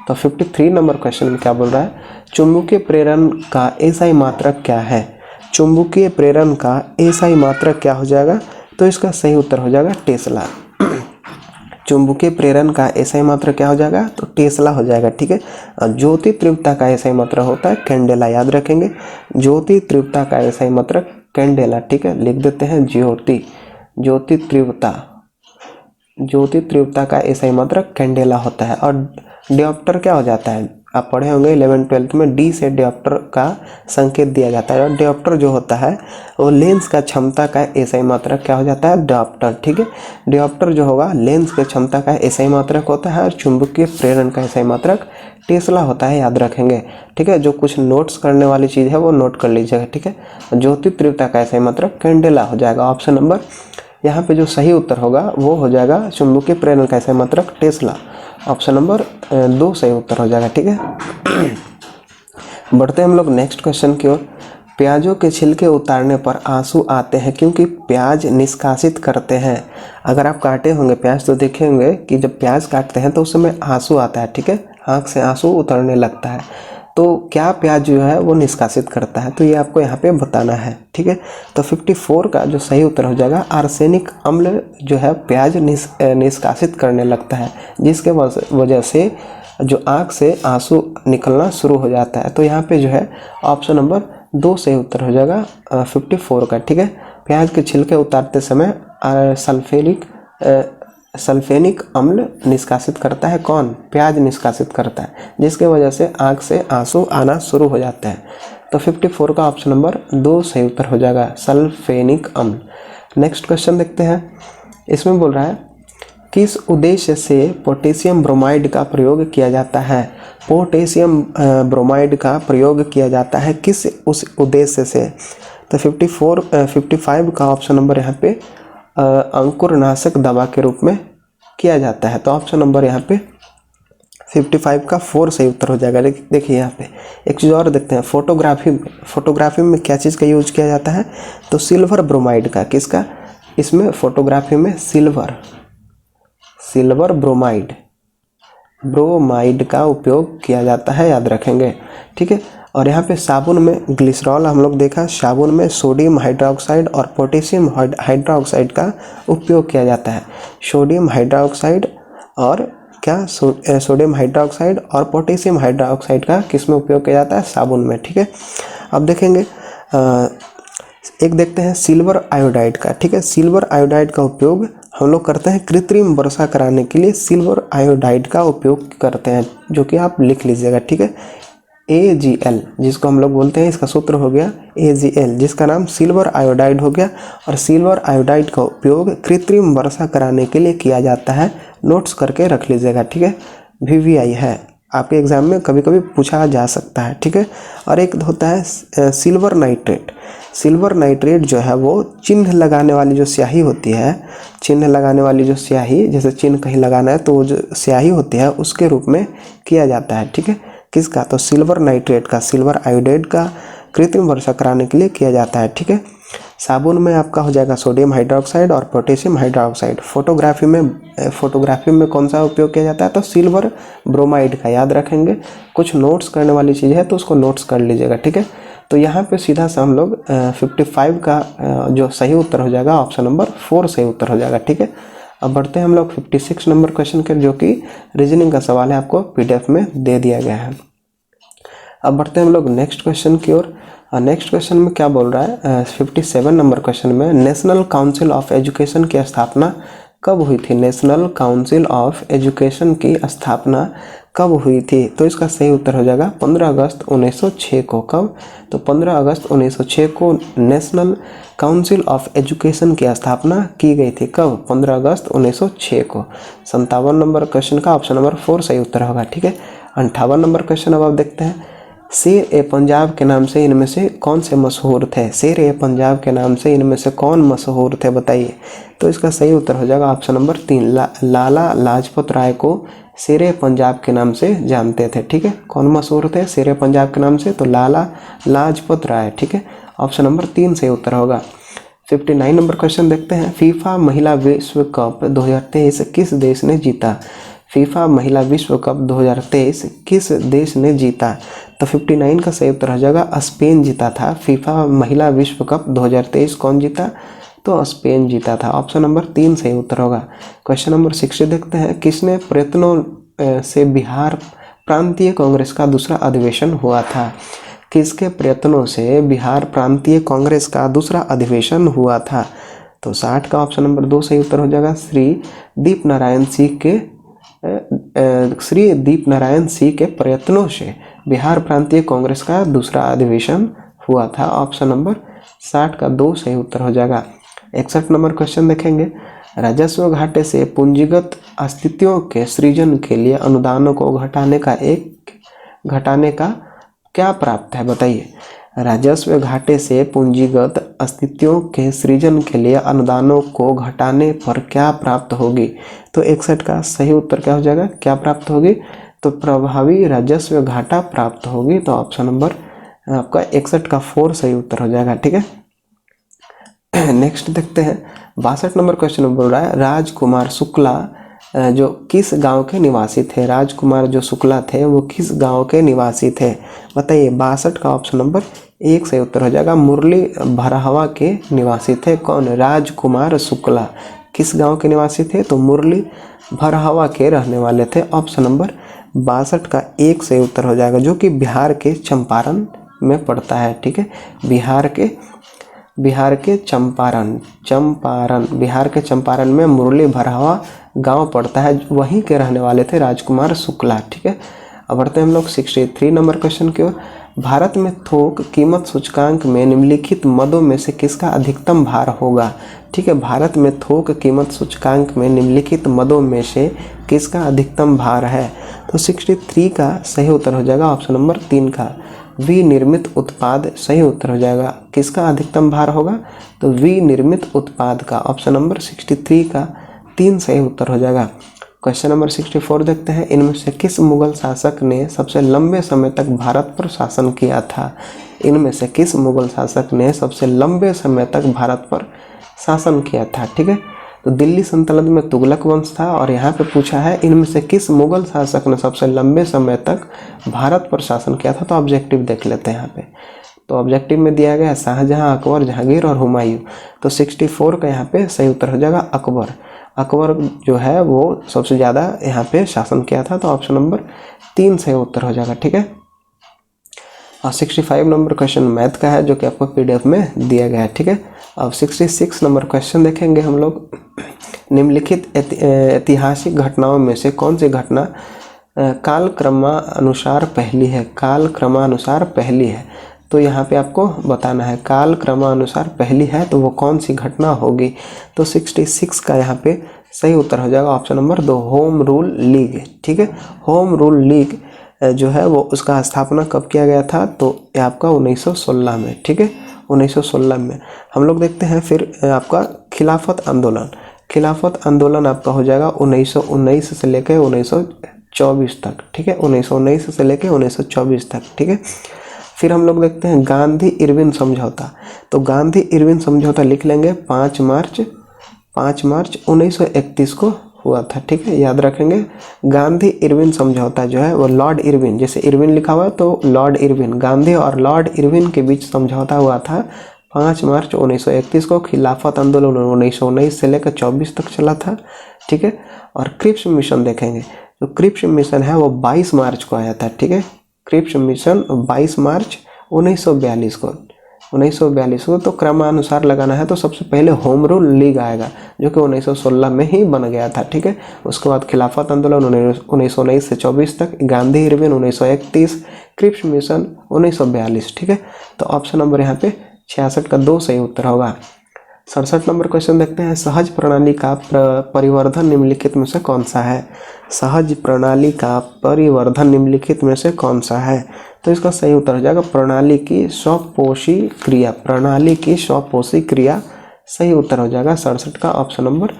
तो 53 नंबर क्वेश्चन में क्या बोल रहा है? चुंबकीय प्रेरण का एसआई मात्रक क्या है? चुंबकीय प्रेरण का एसआई मात्रक क्या हो जाएगा? तो इसका सही उत्तर हो जाएगा टेस्ला। चुंबकीय प्रेरण का एसआई मात्रक क्या हो जाएगा? तो टेस्ला हो जाएगा। ठीक है, ज्योति तीव्रता का एसआई मात्रक होता है कैंडेला, याद रखेंगे, ज्योति तीव्रता का एसआई मात्रक कैंडेला। ठीक है, लिख देते हैं ज्योति तीव्रता का एसआई मात्रक कैंडेला होता है। और डियोप्टर क्या हो जाता है? आप पढ़े होंगे 11th-12th में, डी से डियोप्टर का संकेत दिया जाता है। और डियोप्टर जो होता है वो लेंस का क्षमता का एसआई मात्रक क्या हो जाता है? डियोप्टर। ठीक है, डियोप्टर जो होगा लेंस के क्षमता का एसआई मात्रक होता है, और चुंबकीय प्रेरण का एसआई मात्रक टेस्ला होता है, याद रखेंगे। ठीक है, जो कुछ नोट्स करने वाली चीज़ है वो नोट कर लीजिएगा। ठीक है, ज्योति तीव्रता का एसआई मात्रक कैंडेला हो जाएगा। ऑप्शन नंबर यहाँ पे जो सही उत्तर होगा वो हो जाएगा चुंबकीय प्रेरण का एसआई मात्रक टेस्ला, ऑप्शन नंबर 2 सही उत्तर हो जाएगा। ठीक है, बढ़ते हम लोग नेक्स्ट क्वेश्चन की ओर। प्याजों के छिलके उतारने पर आंसू आते हैं क्योंकि प्याज निष्कासित करते हैं। अगर आप काटे होंगे प्याज तो देखेंगे कि जब प्याज काटते हैं तो उस समय आंसू आता है। ठीक है, आँख से आंसू उतरने लगता है। तो क्या प्याज जो है वो निष्कासित करता है? तो ये आपको यहाँ पे बताना है। ठीक है, तो 54 का जो सही उत्तर हो जाएगा, आर्सेनिक अम्ल जो है प्याज निष्कासित करने लगता है, जिसके वजह से जो आँख से आंसू निकलना शुरू हो जाता है। तो यहाँ पे जो है ऑप्शन नंबर 2 सही उत्तर हो जाएगा 54 का। ठीक है, प्याज के छिलके उतारते समय सल्फेनिक अम्ल निष्कासित करता है। कौन? प्याज निष्कासित करता है, जिसके वजह से आँख से आंसू आना शुरू हो जाते हैं। तो 54 का ऑप्शन नंबर 2 सही उत्तर हो जाएगा, सल्फेनिक अम्ल। नेक्स्ट क्वेश्चन देखते हैं। इसमें बोल रहा है किस उद्देश्य से पोटेशियम ब्रोमाइड का प्रयोग किया जाता है? पोटेशियम ब्रोमाइड का प्रयोग किया जाता है किस उस उद्देश्य से? तो 55 का ऑप्शन नंबर यहाँ पे अंकुरनाशक दवा के रूप में किया जाता है। तो ऑप्शन नंबर यहाँ पे 55 का 4 सही उत्तर हो जाएगा। देखिए यहाँ पे एक चीज़ और देखते हैं। फोटोग्राफी में क्या चीज़ का यूज किया जाता है? तो सिल्वर ब्रोमाइड का। किसका? इसमें फोटोग्राफी में सिल्वर ब्रोमाइड का उपयोग किया जाता है, याद रखेंगे। ठीक है, और यहाँ पे साबुन में ग्लिसरॉल हम लोग देखा, साबुन में सोडियम हाइड्रोक्साइड और पोटेशियम हाइड्रोक्साइड का उपयोग किया जाता है। सोडियम हाइड्रोक्साइड और क्या सोडियम हाइड्रोक्साइड और पोटेशियम हाइड्रोक्साइड का किस में उपयोग किया जाता है? साबुन में। ठीक है, अब देखेंगे एक देखते हैं सिल्वर आयोडाइड का। ठीक है, सिल्वर आयोडाइड का उपयोग हम लोग करते हैं कृत्रिम वर्षा कराने के लिए, सिल्वर आयोडाइड का उपयोग करते हैं, जो कि आप लिख लीजिएगा। ठीक है, AgL जिसको हम लोग बोलते हैं, इसका सूत्र हो गया AgL, जिसका नाम सिल्वर आयोडाइड हो गया। और सिल्वर आयोडाइड का उपयोग कृत्रिम वर्षा कराने के लिए किया जाता है, नोट्स करके रख लीजिएगा। ठीक है, VVI है, आपके एग्जाम में कभी कभी पूछा जा सकता है, ठीक है। और एक होता है सिल्वर नाइट्रेट। सिल्वर नाइट्रेट जो है वो चिन्ह लगाने वाली जो स्याही होती है, चिन्ह लगाने वाली जो स्याही, जैसे चिन्ह कहीं लगाना है तो वो जो स्याही होती है उसके रूप में किया जाता है, ठीक है। किसका? तो सिल्वर नाइट्रेट का, सिल्वर आयोडाइड का कृत्रिम वर्षा कराने के लिए किया जाता है, ठीक है। साबुन में आपका हो जाएगा सोडियम हाइड्रोक्साइड और पोटेशियम हाइड्रोक्साइड। फोटोग्राफी में कौन सा उपयोग किया जाता है? तो सिल्वर ब्रोमाइड का, याद रखेंगे। कुछ नोट्स करने वाली चीज़ है तो उसको नोट्स कर लीजिएगा, ठीक है। तो यहाँ पे सीधा सा हम लोग 55 का जो सही उत्तर हो जाएगा ऑप्शन नंबर 4 सही उत्तर हो जाएगा, ठीक है। अब बढ़ते हैं हम लोग 56 नंबर क्वेश्चन के, जो कि रीजनिंग का सवाल है, आपको PDF में दे दिया गया है। अब बढ़ते हैं हम लोग नेक्स्ट क्वेश्चन की ओर। नेक्स्ट क्वेश्चन में क्या बोल रहा है? 57 नंबर क्वेश्चन में नेशनल काउंसिल ऑफ एजुकेशन की स्थापना कब हुई थी? नेशनल काउंसिल ऑफ एजुकेशन की स्थापना कब हुई थी? तो इसका सही उत्तर हो जाएगा 15 अगस्त 1906 को। कब? तो 15 अगस्त 1906 को नेशनल काउंसिल ऑफ एजुकेशन की स्थापना की गई थी। कब? 15 अगस्त 1906 को। 57 नंबर क्वेश्चन का ऑप्शन नंबर 4 सही उत्तर होगा, ठीक है। 58 नंबर क्वेश्चन अब आप देखते हैं। शेर ए पंजाब के नाम से इनमें से कौन से मशहूर थे? शेर ए पंजाब के नाम से इनमें से कौन मशहूर थे, बताइए। तो इसका सही उत्तर हो जाएगा ऑप्शन नंबर 3। लाला लाजपत राय को शेर ए पंजाब के नाम से जानते थे, ठीक है। कौन मशहूर थे शेर ए पंजाब के नाम से? तो लाला लाजपत राय, ठीक है। ऑप्शन नंबर 3 सही उत्तर होगा। 59 नंबर क्वेश्चन देखते हैं। फीफा महिला विश्व कप 2023 किस देश ने जीता? फीफा महिला विश्व कप 2023 किस देश ने जीता? तो 59 का सही उत्तर हो जाएगा स्पेन जीता था। फीफा महिला विश्व कप 2023 कौन जीता? तो स्पेन जीता था। ऑप्शन नंबर 3 सही उत्तर होगा। क्वेश्चन नंबर 60 देखते हैं। किसने प्रयत्नों से बिहार प्रांतीय कांग्रेस का दूसरा अधिवेशन हुआ था? किसके प्रयत्नों से बिहार प्रांतीय कांग्रेस का दूसरा अधिवेशन हुआ था? तो 60 का ऑप्शन नंबर 2 सही उत्तर हो जाएगा। श्री दीप नारायण सिंह के प्रयत्नों से बिहार प्रांतीय कांग्रेस का दूसरा अधिवेशन हुआ था। ऑप्शन नंबर 60 का 2 सही उत्तर हो जाएगा। 61 नंबर क्वेश्चन देखेंगे। राजस्व घाटे से पूंजीगत अस्तित्वों के सृजन के लिए अनुदानों को घटाने का क्या प्राप्त है, बताइए। राजस्व घाटे से पूंजीगत अस्तित्वों के सृजन के लिए अनुदानों को घटाने पर क्या प्राप्त होगी? तो 61 का सही उत्तर क्या हो जाएगा? क्या प्राप्त होगी? तो प्रभावी राजस्व घाटा प्राप्त होगी। तो ऑप्शन नंबर आपका 61 का 4 सही उत्तर हो जाएगा, ठीक है। नेक्स्ट देखते हैं। 62 नंबर क्वेश्चन बोल रहा है राजकुमार शुक्ला जो किस गांव के निवासी थे? राजकुमार जो शुक्ला थे वो किस गांव के निवासी थे, बताइए। 62 का ऑप्शन नंबर 1 सही उत्तर हो जाएगा। मुरली भरहवा के निवासी थे। कौन? राजकुमार शुक्ला किस गांव के निवासी थे? तो मुरली भरहवा के रहने वाले थे। ऑप्शन नंबर 62 का 1 सही उत्तर हो जाएगा, जो कि बिहार के चंपारण में पड़ता है, ठीक है। बिहार के चंपारण में मुरली भरहवा गांव पड़ता है, वहीं के रहने वाले थे राजकुमार शुक्ला, ठीक है। अब बढ़ते हैं हम लोग 63 नंबर क्वेश्चन की ओर। भारत में थोक कीमत सूचकांक में निम्नलिखित मदों में से किसका अधिकतम भार होगा, ठीक है। भारत में थोक कीमत सूचकांक में निम्नलिखित मदों में से किसका अधिकतम भार है? तो 63 का सही उत्तर हो जाएगा ऑप्शन नंबर 3 का विनिर्मित उत्पाद सही उत्तर हो जाएगा। किसका अधिकतम भार होगा? तो विनिर्मित उत्पाद का। ऑप्शन नंबर 63 का 3 सही उत्तर हो जाएगा। क्वेश्चन नंबर 64 देखते हैं। इनमें से किस मुगल शासक ने सबसे लंबे समय तक भारत पर शासन किया था? इनमें से किस मुगल शासक ने सबसे लंबे समय तक भारत पर शासन किया था, ठीक है। तो दिल्ली सल्तनत में तुगलक वंश था, और यहाँ पे पूछा है इनमें से किस मुगल शासक ने सबसे लंबे समय तक भारत पर शासन किया था। तो ऑब्जेक्टिव देख लेते हैं यहाँ पे। तो ऑब्जेक्टिव में दिया गया है शाहजहां, अकबर, जहांगीर और हुमायूं। तो 64 का यहाँ पे सही उत्तर हो जाएगा अकबर। अकबर जो है वो सबसे ज़्यादा यहाँ पे शासन किया था। तो ऑप्शन नंबर 3 सही उत्तर हो जाएगा, ठीक है। और 65 नंबर क्वेश्चन मैथ का है, जो कि आपको PDF में दिया गया है, ठीक है। अब 66 नंबर क्वेश्चन देखेंगे हम लोग। निम्नलिखित ऐतिहासिक घटनाओं में से कौन सी घटना कालक्रमानुसार पहली है? कालक्रमानुसार पहली है। तो यहाँ पे आपको बताना है कालक्रमानुसार पहली है तो वो कौन सी घटना होगी। तो 66 का यहाँ पे सही उत्तर हो जाएगा option number 2 home rule league, ठीक है। होम रूल लीग जो है वो उसका स्थापना कब किया गया था, तो ये आपका 1916 में, ठीक है, 1916 में। हम लोग देखते हैं फिर आपका खिलाफत आंदोलन। खिलाफत आंदोलन आपका हो जाएगा 1919 से लेकर 1924 तक, ठीक है, 1919 से लेकर 1924 तक, ठीक है। फिर हम लोग देखते हैं गांधी इरविन समझौता। तो गांधी इरविन समझौता लिख लेंगे 5 मार्च 1931 को हुआ था, ठीक है, याद रखेंगे। गांधी इरविन समझौता जो है वो लॉर्ड इरविन, जैसे इरविन लिखा हुआ है तो लॉर्ड इरविन, गांधी और लॉर्ड इरविन के बीच समझौता हुआ था 5 मार्च 1931 को। खिलाफत आंदोलन 1919 से लेकर 24 तक चला था, ठीक है। और क्रिप्स मिशन देखेंगे, तो क्रिप्स मिशन है वो 22 मार्च को आया था, ठीक है। क्रिप्स मिशन 22 मार्च 1942 को। तो क्रमानुसार लगाना है तो सबसे पहले होम रूल लीग आएगा जो कि 1916 में ही बन गया था, ठीक है। उसके बाद खिलाफत आंदोलन 1919 से 24 तक, गांधी इरविन 1931, क्रिप्स मिशन 1942, ठीक है। तो ऑप्शन नंबर यहाँ पे 66 का 2 सही उत्तर होगा। 67 नंबर क्वेश्चन देखते हैं, सहज प्रणाली का परिवर्धन निम्नलिखित में से कौन सा है। सहज प्रणाली का परिवर्धन निम्नलिखित में से कौन सा है, तो इसका सही उत्तर हो जाएगा प्रणाली की स्वपोषी क्रिया। प्रणाली की स्वपोषी क्रिया सही उत्तर हो जाएगा। 67 का ऑप्शन नंबर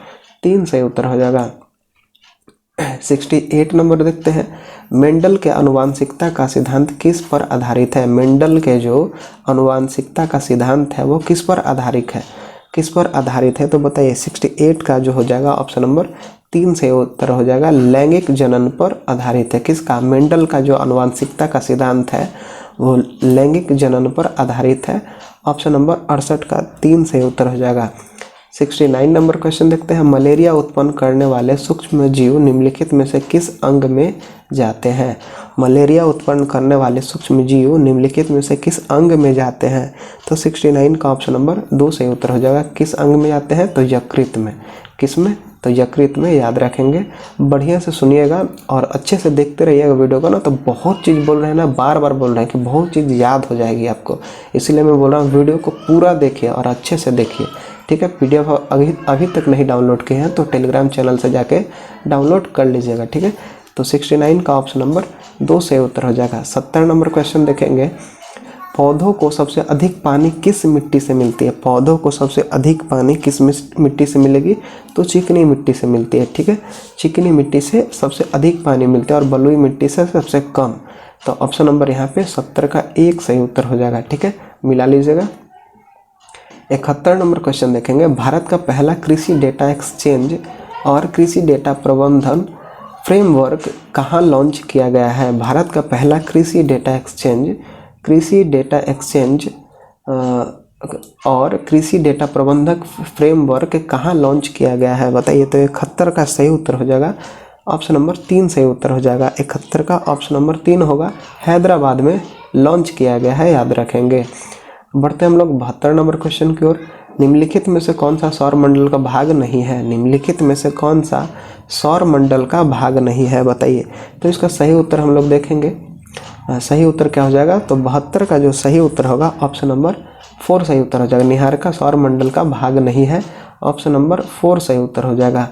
3 सही उत्तर हो जाएगा। 68 नंबर देखते हैं, मेंडल के आनुवांशिकता का सिद्धांत किस पर आधारित है। मेंडल के जो आनुवांशिकता का सिद्धांत है वो किस पर आधारित है, तो बताइए। 68 का जो हो जाएगा ऑप्शन नंबर 3 से उत्तर हो जाएगा, लैंगिक जनन पर आधारित है। किसका, मेंडल का जो आनुवांशिकता का सिद्धांत है वो लैंगिक जनन पर आधारित है। ऑप्शन नंबर 68 का 3 से उत्तर हो जाएगा। 69 नंबर क्वेश्चन देखते हैं, मलेरिया उत्पन्न करने वाले सूक्ष्म जीव निम्नलिखित में से किस अंग में जाते हैं। मलेरिया उत्पन्न करने वाले सूक्ष्म जीव निम्नलिखित में से किस अंग में जाते हैं, तो 69 का ऑप्शन नंबर 2 से उत्तर हो जाएगा। किस अंग में जाते हैं, तो यकृत में। किस में, तो यकृत में, याद रखेंगे। बढ़िया से सुनिएगा और अच्छे से देखते रहिएगा वीडियो को ना, तो बहुत चीज़ बोल रहे हैं ना, बार बार बोल रहे हैं कि बहुत चीज़ याद हो जाएगी आपको, इसलिए मैं बोल रहा हूँ वीडियो को पूरा देखिए और अच्छे से देखिए, ठीक है। PDF अभी तक नहीं डाउनलोड किए हैं तो टेलीग्राम चैनल से जाके डाउनलोड कर लीजिएगा, ठीक है। तो 69 का ऑप्शन नंबर 2 से उत्तर हो जाएगा। 70 नंबर क्वेश्चन देखेंगे, पौधों को सबसे अधिक पानी किस मिट्टी से मिलती है। पौधों को सबसे अधिक पानी किस मिट्टी से मिलेगी, तो चिकनी मिट्टी से मिलती है, ठीक है। चिकनी मिट्टी से सबसे अधिक पानी मिलता है और बलुई मिट्टी से सबसे कम। तो ऑप्शन नंबर यहाँ पे 70 का 1 सही उत्तर हो जाएगा, ठीक है, मिला लीजिएगा। 71 नंबर क्वेश्चन देखेंगे, भारत का पहला कृषि डेटा एक्सचेंज और कृषि डेटा प्रबंधन फ्रेमवर्क कहाँ लॉन्च किया गया है। भारत का पहला कृषि डेटा एक्सचेंज और कृषि डेटा प्रबंधक फ्रेमवर्क कहाँ लॉन्च किया गया है, बताइए। तो 71 का सही उत्तर हो जाएगा, ऑप्शन नंबर 3 सही उत्तर हो जाएगा। 71 का ऑप्शन नंबर 3 होगा, हैदराबाद में लॉन्च किया गया है, याद रखेंगे। बढ़ते हम लोग 72 नंबर क्वेश्चन की ओर, निम्नलिखित में से कौन सा सौर मंडल का भाग नहीं है। निम्नलिखित में से कौन सा सौर मंडल का भाग नहीं है, बताइए। तो इसका सही उत्तर हम लोग देखेंगे, सही उत्तर क्या हो जाएगा, तो 72 का जो सही उत्तर होगा ऑप्शन नंबर 4 सही उत्तर हो जाएगा। निहारिका सौर मंडल का भाग नहीं है, ऑप्शन नंबर 4 सही उत्तर हो जाएगा।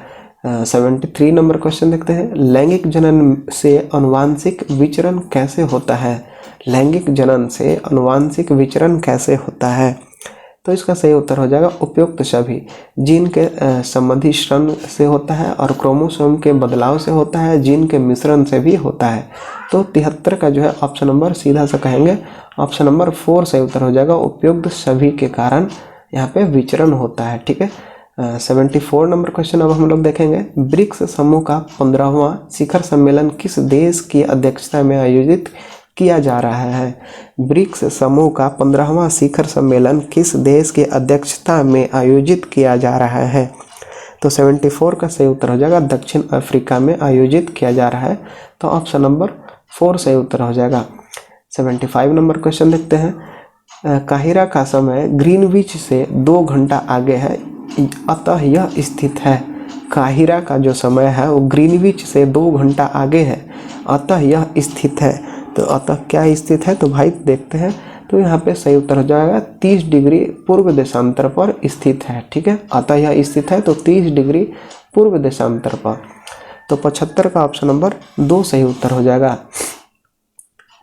73 नंबर क्वेश्चन देखते हैं, लैंगिक जनन से आनुवांशिक विचरण कैसे होता है। लैंगिक जनन से आनुवांशिक विचरण कैसे होता है, तो इसका सही उत्तर हो जाएगा उपयुक्त सभी। जीन के संबंधी श्रण से होता है और क्रोमोसोम के बदलाव से होता है, जीन के मिश्रण से भी होता है। तो 73 का जो है ऑप्शन नंबर सीधा सा कहेंगे ऑप्शन नंबर 4 सही उत्तर हो जाएगा, उपयुक्त सभी के कारण यहाँ पे विचरण होता है, ठीक है। 74 नंबर क्वेश्चन अब हम लोग देखेंगे, ब्रिक्स समूह का 15वां शिखर सम्मेलन किस देश की अध्यक्षता में आयोजित किया जा रहा है। ब्रिक्स समूह का 15वां शिखर सम्मेलन किस देश की अध्यक्षता में आयोजित किया जा रहा है, तो 74 का सही उत्तर हो जाएगा, दक्षिण अफ्रीका में आयोजित किया जा रहा है। तो ऑप्शन नंबर 4 सही उत्तर हो जाएगा। 75 नंबर क्वेश्चन देखते हैं, काहिरा का समय ग्रीनविच से 2 घंटा आगे है, अतः यह स्थित है। काहिरा का जो समय है वो ग्रीनविच से 2 घंटा आगे है, अतः यह स्थित है। तो अतः क्या स्थित है, तो भाई देखते हैं। तो यहाँ पे सही उत्तर हो जाएगा 30 डिग्री पूर्व देशांतर पर स्थित है, ठीक है। अतः यह स्थित है तो 30 डिग्री पूर्व देशांतर पर। तो 75 का ऑप्शन नंबर 2 सही उत्तर हो जाएगा।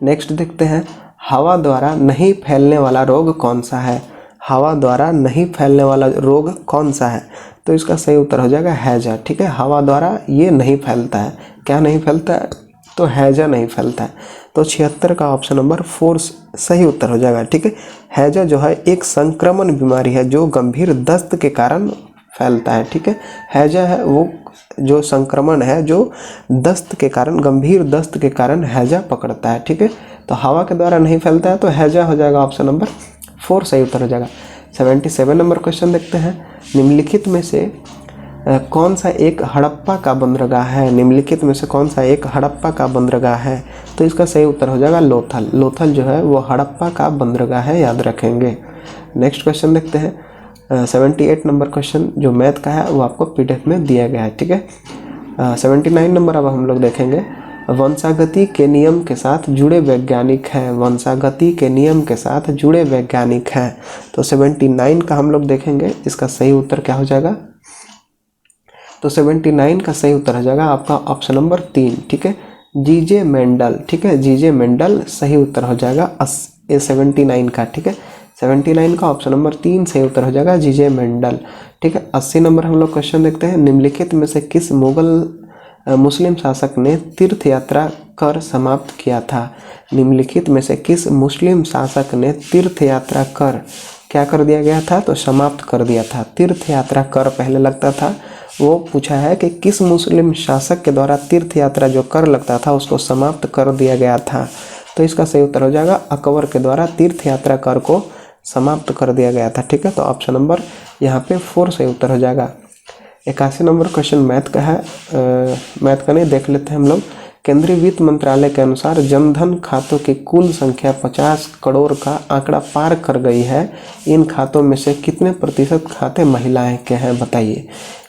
नेक्स्ट देखते हैं, हवा द्वारा नहीं फैलने वाला रोग कौन सा है? हवा द्वारा नहीं फैलने वाला रोग कौन सा है? तो इसका सही उत्तर हो जाएगा हैजा। ठीक है, हवा द्वारा ये नहीं फैलता है। क्या नहीं फैलता है? तो हैजा नहीं फैलता है। तो 76 का ऑप्शन नंबर 4 सही उत्तर हो जाएगा। ठीक है, हैजा जो है एक संक्रमण बीमारी है जो गंभीर दस्त के कारण फैलता है। ठीक है, हैजा है वो जो संक्रमण है जो दस्त के कारण, गंभीर दस्त के कारण हैजा पकड़ता है। ठीक है, तो हवा के द्वारा नहीं फैलता है, तो हैजा हो जाएगा ऑप्शन नंबर 4 सही उत्तर हो जाएगा। 77 नंबर क्वेश्चन देखते हैं, निम्नलिखित में से कौन सा एक हड़प्पा का बंदरगाह है? निम्नलिखित में से कौन सा एक हड़प्पा का बंदरगाह है? तो इसका सही उत्तर हो जाएगा लोथल। लोथल जो है वो हड़प्पा का बंदरगाह है, याद रखेंगे। नेक्स्ट क्वेश्चन देखते हैं, 78 नंबर क्वेश्चन जो मैथ का है वो आपको पीडीएफ में दिया गया है। ठीक है, 79 नंबर अब हम लोग देखेंगे, वंशागति के नियम के साथ जुड़े वैज्ञानिक हैं। वंशागति के नियम के साथ जुड़े वैज्ञानिक हैं। तो 79 का हम लोग देखेंगे, इसका सही उत्तर क्या हो जाएगा? तो 79 का सही उत्तर हो जाएगा आपका ऑप्शन नंबर 3। ठीक है, जीजे मेंडल। ठीक है, जीजे मेंडल सही उत्तर हो जाएगा 79 का। ठीक है, 79 का ऑप्शन नंबर 3 सही उत्तर हो जाएगा जीजे मेंडल। ठीक है, 80 नंबर हम लोग क्वेश्चन देखते हैं, निम्नलिखित में से किस मुस्लिम शासक ने तीर्थ यात्रा कर समाप्त किया था? निम्नलिखित में से किस मुस्लिम शासक ने तीर्थ यात्रा कर क्या कर दिया गया था? तो समाप्त कर दिया था। तीर्थ यात्रा कर पहले लगता था, वो पूछा है कि किस मुस्लिम शासक के द्वारा तीर्थ यात्रा जो कर लगता था उसको समाप्त कर दिया गया था? तो इसका सही उत्तर हो जाएगा अकबर के द्वारा तीर्थ यात्रा कर को समाप्त कर दिया गया था। ठीक है, तो ऑप्शन नंबर यहाँ पे 4 सही उत्तर हो जाएगा। 81 नंबर क्वेश्चन मैथ का है, मैथ का नहीं, देख लेते हैं हम लोग। केंद्रीय वित्त मंत्रालय के अनुसार जनधन खातों की कुल संख्या 50 करोड़ का आंकड़ा पार कर गई है। इन खातों में से कितने प्रतिशत खाते महिलाएं के हैं, बताइए।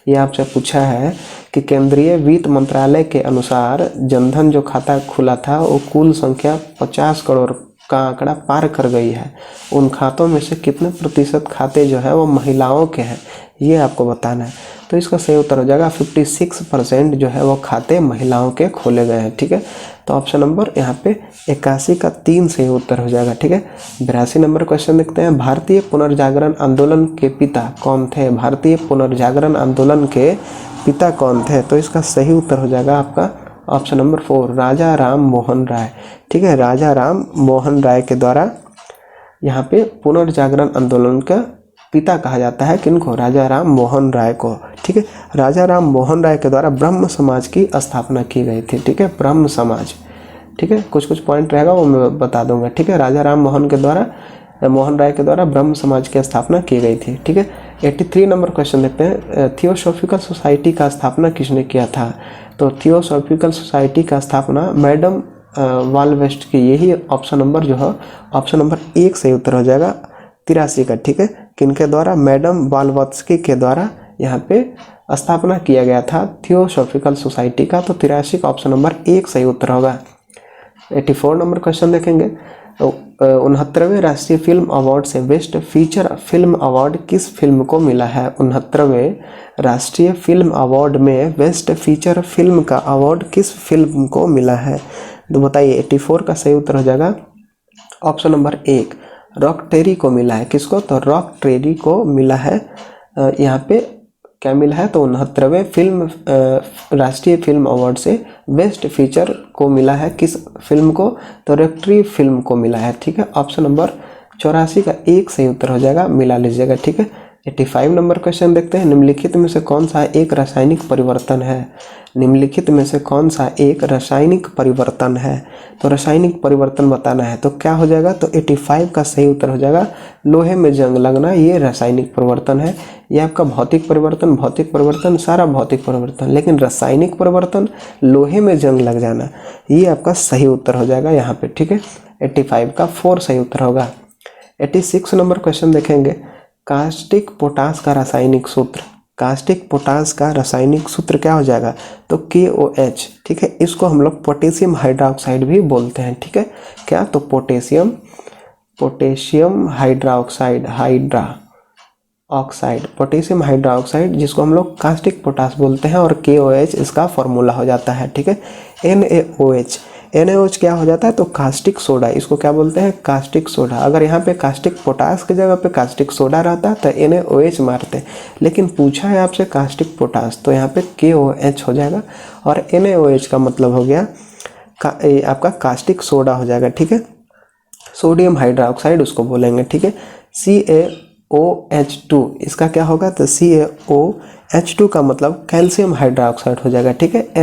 ये आपसे पूछा है कि केंद्रीय वित्त मंत्रालय के अनुसार जनधन जो खाता खुला था वो कुल संख्या 50 करोड़ का आंकड़ा पार कर गई है। उन खातों में से कितने प्रतिशत खाते जो है वो महिलाओं के हैं, ये आपको बताना है। तो इसका सही उत्तर हो जाएगा 56% जो है वो खाते महिलाओं के खोले गए हैं। ठीक है, तो ऑप्शन नंबर यहाँ पे 81 का 3 सही उत्तर हो जाएगा। ठीक है, 82 नंबर क्वेश्चन देखते हैं, भारतीय पुनर्जागरण आंदोलन के पिता कौन थे? भारतीय पुनर्जागरण आंदोलन के पिता कौन थे? तो इसका सही उत्तर हो जाएगा आपका ऑप्शन नंबर 4, राजा राम मोहन राय। ठीक है, राजा राम मोहन राय के द्वारा यहाँ पे पुनर्जागरण आंदोलन का पिता कहा जाता है। किनको? राजा राम मोहन राय को। ठीक है, राजा राम मोहन राय के द्वारा ब्रह्म समाज की स्थापना की गई थी। ठीक है, ब्रह्म समाज। ठीक है, कुछ पॉइंट रहेगा वो मैं बता दूंगा। ठीक है, राजा राम मोहन राय के द्वारा ब्रह्म समाज की स्थापना की गई थी। ठीक है, 83 नंबर क्वेश्चन देखते हैं, थियोसॉफिकल सोसाइटी का स्थापना किसने किया था? तो थियोसॉफिकल सोसाइटी का स्थापना मैडम वालवेस्ट की। यही ऑप्शन नंबर जो है ऑप्शन नंबर 1 सही उत्तर हो जाएगा 83 का। ठीक है, किनके द्वारा? मैडम वाल्वत्स्की के द्वारा यहाँ पे स्थापना किया गया था थियोसॉफिकल सोसाइटी का। तो 83 का ऑप्शन नंबर 1 सही उत्तर होगा। 84 नंबर क्वेश्चन देखेंगे, 69वें राष्ट्रीय फिल्म अवार्ड से बेस्ट फीचर फिल्म अवार्ड किस फिल्म को मिला है? 69वें राष्ट्रीय फिल्म अवार्ड में बेस्ट फीचर फिल्म का अवार्ड किस फिल्म को मिला है? तो बताइए। 84 का सही उत्तर हो जाएगा ऑप्शन नंबर 1, रॉक ट्रेरी को मिला है। किसको? तो रॉक ट्रेरी को मिला है। यहाँ पे क्या मिला है? तो 69वें फिल्म राष्ट्रीय फिल्म अवार्ड से बेस्ट फीचर को मिला है। किस फिल्म को? तो रॉक ट्रेरी फिल्म को मिला है। ठीक है, ऑप्शन नंबर 84 का 1 सही उत्तर हो जाएगा, मिला लीजिएगा। ठीक है, 85 नंबर क्वेश्चन देखते हैं, निम्नलिखित में से कौन सा एक रासायनिक परिवर्तन है? निम्नलिखित में से कौन सा एक रासायनिक परिवर्तन है? तो रासायनिक परिवर्तन बताना है, तो क्या हो जाएगा? तो 85 का सही उत्तर हो जाएगा लोहे में जंग लगना। ये रासायनिक परिवर्तन है। ये आपका भौतिक परिवर्तन सारा भौतिक परिवर्तन, लेकिन रासायनिक परिवर्तन लोहे में जंग लग जाना, ये आपका सही उत्तर हो जाएगा यहाँ पे। ठीक है, 85 का 4 सही उत्तर होगा। 86 नंबर क्वेश्चन देखेंगे, कास्टिक पोटास का रासायनिक सूत्र। कास्टिक पोटास का रासायनिक सूत्र क्या हो जाएगा? तो KOH। ठीक है, इसको हम लोग पोटेशियम हाइड्रोक्साइड भी बोलते हैं। ठीक है, क्या? तो पोटेशियम हाइड्रोक्साइड, पोटेशियम हाइड्रोक्साइड, जिसको हम लोग कास्टिक पोटास बोलते हैं, और KOH इसका फॉर्मूला हो जाता है। ठीक है, NaOH। NaOH क्या हो जाता है, तो कास्टिक सोडा, इसको क्या बोलते हैं, कास्टिक सोडा। अगर यहाँ पे कास्टिक पोटास की जगह पे कास्टिक सोडा रहता तो NaOH मारते, लेकिन पूछा है आपसे कास्टिक पोटास, तो यहाँ पे KOH हो जाएगा और NaOH का मतलब हो गया आपका कास्टिक सोडा हो जाएगा, ठीक है। सोडियम हाइड्रोक्साइड उसको बोलेंगे, ठीक है। CaOH2 इसका क्या होगा, तो CaOH2 का मतलब कैल्शियम हाइड्रोक्साइड हो जाएगा, ठीक है।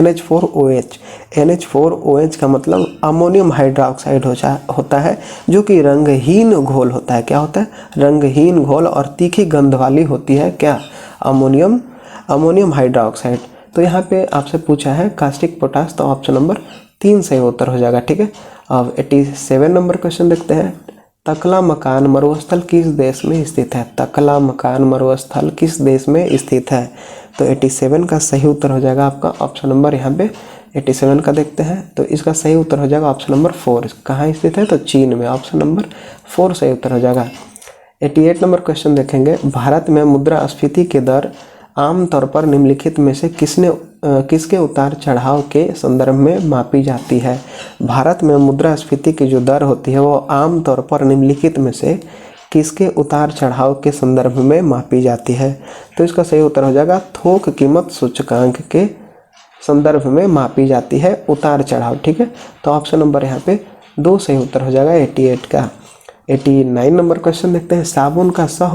NH4OH का मतलब अमोनियम हाइड्रोक्साइड होता है, जो कि रंगहीन घोल होता है। क्या होता है, रंगहीन घोल और तीखी गंध वाली होती है, क्या, अमोनियम हाइड्रोक्साइड। तो यहाँ पे आपसे पूछा है कास्टिक पोटास, तो ऑप्शन नंबर 3 सही उत्तर हो जाएगा, ठीक है। अब 87 नंबर क्वेश्चन देखते हैं। तकला मकान मरुस्थल किस देश में स्थित है, तकला मकान मरुस्थल किस देश में स्थित है, तो 87 का सही उत्तर हो जाएगा आपका ऑप्शन नंबर, यहाँ पे 87 का देखते हैं, तो इसका सही उत्तर हो जाएगा ऑप्शन नंबर 4। कहाँ स्थित है, तो चीन में, ऑप्शन नंबर 4 सही उत्तर हो जाएगा। 88 नंबर क्वेश्चन देखेंगे। भारत में मुद्रास्फीति की दर आमतौर पर निम्नलिखित में से किसके उतार चढ़ाव के संदर्भ में मापी जाती है। भारत में मुद्रास्फीति की जो दर होती है वो आमतौर पर निम्नलिखित में से किसके उतार चढ़ाव के संदर्भ में मापी जाती है, तो इसका सही उत्तर हो जाएगा थोक कीमत सूचकांक के संदर्भ में मापी जाती है उतार चढ़ाव, ठीक है। तो ऑप्शन नंबर यहाँ पे 2 सही उत्तर हो जाएगा 88 का। 89 नंबर क्वेश्चन देखते हैं। साबुन का सह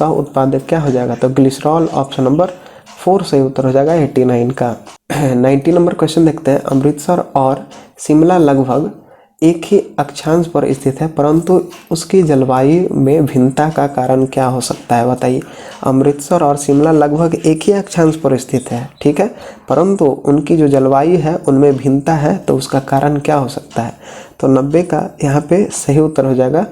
उत्पादक क्या हो जाएगा, तो ग्लिसरॉल, ऑप्शन नंबर 4 सही उत्तर हो जाएगा 89 का। 90 नंबर क्वेश्चन देखते हैं। अमृतसर और शिमला लगभग एक ही अक्षांश पर स्थित है, परंतु उसकी जलवायु में भिन्नता का कारण क्या हो सकता है, बताइए। अमृतसर और शिमला लगभग एक ही अक्षांश पर स्थित है, ठीक है, परंतु उनकी जो जलवायु है उनमें भिन्नता है, तो उसका कारण क्या हो सकता है, तो 90 का यहाँ पे सही उत्तर हो जाएगा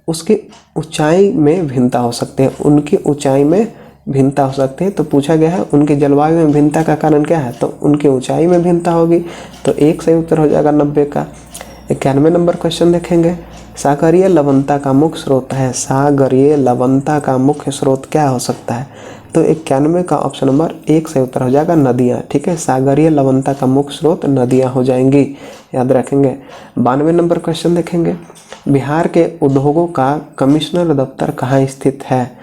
उसकी ऊंचाई में भिन्नता हो सकते हैं, उनकी ऊंचाई में भिन्नता हो सकती है। तो पूछा गया है उनकी जलवायु में भिन्नता का कारण क्या है, तो उनकी ऊंचाई में भिन्नता होगी, तो 1 सही उत्तर हो जाएगा 90 का। 91 नंबर क्वेश्चन देखेंगे। सागरीय लवणता का मुख्य स्रोत है, सागरीय लवणता का मुख्य स्रोत क्या हो सकता है, तो 91 का ऑप्शन नंबर 1 सही उत्तर हो जाएगा नदियाँ, ठीक है। सागरीय लवणता का मुख्य स्रोत नदियाँ हो जाएंगी, याद रखेंगे। 92 नंबर क्वेश्चन देखेंगे। बिहार के उद्योगों का कमिश्नर दफ्तर कहाँ स्थित है,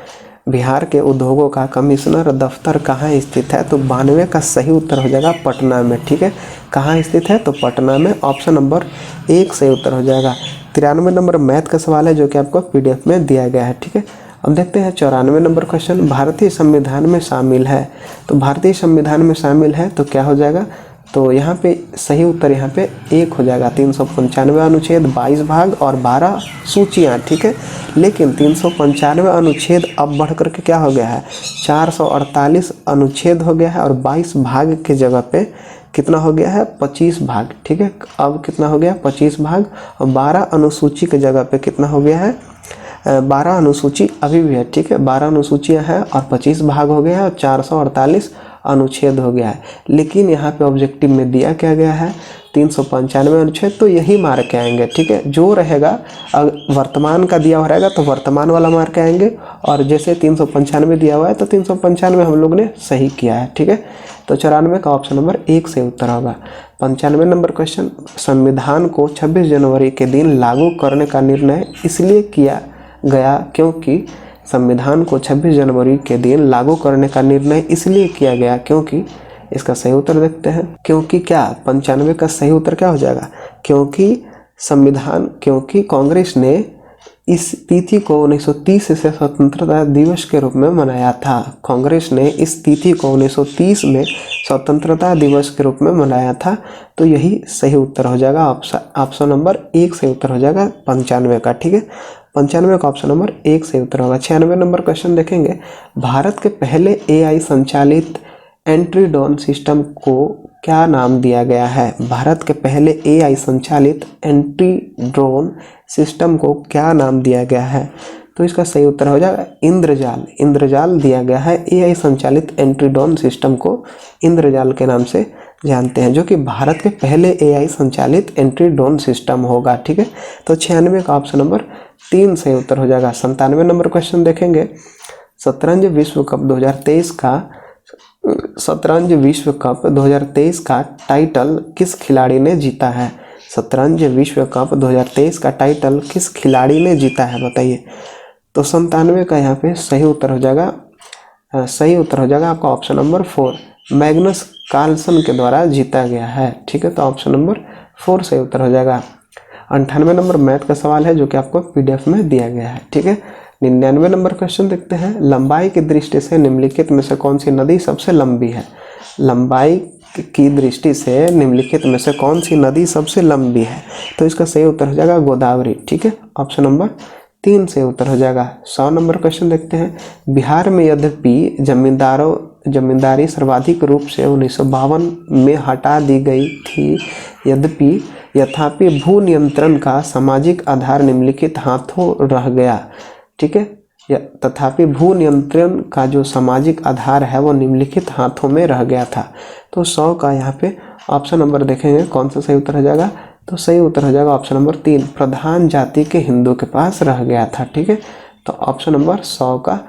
बिहार के उद्योगों का कमिश्नर दफ्तर कहाँ स्थित है, तो 92 का सही उत्तर हो जाएगा पटना में, ठीक है। कहाँ स्थित है, तो पटना में, ऑप्शन नंबर 1 सही उत्तर हो जाएगा। 93 नंबर मैथ का सवाल है जो कि आपको PDF में दिया गया है, ठीक है। अब देखते हैं 94 नंबर क्वेश्चन। भारतीय संविधान में शामिल है, तो भारतीय संविधान में शामिल है तो क्या हो जाएगा, तो यहाँ पे सही उत्तर यहाँ पे 1 हो जाएगा। 395 अनुच्छेद, 22 भाग और 12 सूचियाँ, ठीक है। लेकिन 395 अनुच्छेद अब बढ़ करके क्या हो गया है, 448 अनुच्छेद हो गया है, और 22 भाग के जगह पे कितना हो गया है, 25 भाग, ठीक है। अब कितना हो गया, 25 भाग, और 12 अनुसूची के जगह पे कितना हो गया है, 12 अनुसूची अभी भी है, ठीक है। 12 अनुसूचियाँ हैं और 25 भाग हो गया है और 448 अनुच्छेद हो गया है। लेकिन यहाँ पे ऑब्जेक्टिव में दिया क्या गया है, 395 अनुच्छेद, तो यही मार के आएंगे, ठीक है। जो रहेगा वर्तमान का दिया हुआ रहेगा तो वर्तमान वाला मार के आएंगे, और जैसे 395 दिया हुआ है तो 395 हम लोग ने सही किया है, ठीक है। तो 94 का ऑप्शन नंबर 1 से उत्तर होगा। 95 नंबर क्वेश्चन। संविधान को 26 जनवरी के दिन लागू करने का निर्णय इसलिए किया गया क्योंकि, संविधान को 26 जनवरी के दिन लागू करने का निर्णय इसलिए किया गया क्योंकि, इसका सही उत्तर देखते हैं। क्योंकि क्या, 95 का सही उत्तर क्या हो जाएगा, क्योंकि कांग्रेस ने इस तिथि को 1930 से स्वतंत्रता दिवस के रूप में मनाया था। कांग्रेस ने इस तिथि को 1930 में स्वतंत्रता दिवस के रूप में मनाया था, तो यही सही उत्तर हो जाएगा। ऑप्शन नंबर 1 सही उत्तर हो जाएगा 95 का, ठीक है। 95 का ऑप्शन नंबर 1 सही उत्तर होगा। 96 नंबर क्वेश्चन देखेंगे। भारत के पहले AI संचालित एंट्री ड्रोन सिस्टम को क्या नाम दिया गया है, भारत के पहले AI संचालित एंट्री ड्रोन सिस्टम को क्या नाम दिया गया है, तो इसका सही उत्तर हो जाएगा इंद्रजाल दिया गया है। AI संचालित एंट्री ड्रोन सिस्टम को इंद्रजाल के नाम से जानते हैं, जो कि भारत के पहले AI संचालित एंट्री ड्रोन सिस्टम होगा, ठीक है। तो 96 का ऑप्शन नंबर 3 सही उत्तर हो जाएगा। 97 नंबर क्वेश्चन देखेंगे। शतरंज विश्व कप 2023 का शतरंज विश्व कप 2023 का टाइटल किस खिलाड़ी ने जीता है? शतरंज विश्व कप 2023 का टाइटल किस खिलाड़ी ने जीता है बताइए। तो 97 का यहाँ पे सही उत्तर हो जाएगा, सही उत्तर हो जाएगा आपका ऑप्शन नंबर 4, मैग्नस कार्लसन के द्वारा जीता गया है। ठीक है, तो ऑप्शन नंबर 4 सही उत्तर हो जाएगा। 98 नंबर मैथ का सवाल है जो कि आपको पीडीएफ में दिया गया है। ठीक है, 99 नंबर क्वेश्चन देखते हैं। लंबाई की दृष्टि से निम्नलिखित में से कौन सी नदी सबसे लंबी है? लंबाई की दृष्टि से निम्नलिखित में से कौन सी नदी सबसे लंबी है? तो इसका सही उत्तर हो जाएगा गोदावरी। ठीक है, ऑप्शन नंबर 3 से उत्तर हो जाएगा। 100 नंबर क्वेश्चन देखते हैं। बिहार में यद्यपि जमींदारी सर्वाधिक रूप से 1952 में हटा दी गई थी, यथापि भू नियंत्रण का सामाजिक आधार निम्नलिखित हाथों रह गया। ठीक है, तथापि भू नियंत्रण का जो सामाजिक आधार है वो निम्नलिखित हाथों में रह गया था। तो 100 का यहाँ पे ऑप्शन नंबर देखेंगे कौन सा सही उत्तर हो जाएगा। तो सही उत्तर हो जाएगा ऑप्शन नंबर 3, प्रधान जाति के हिंदू के पास रह गया था। ठीक है, तो ऑप्शन नंबर 100 का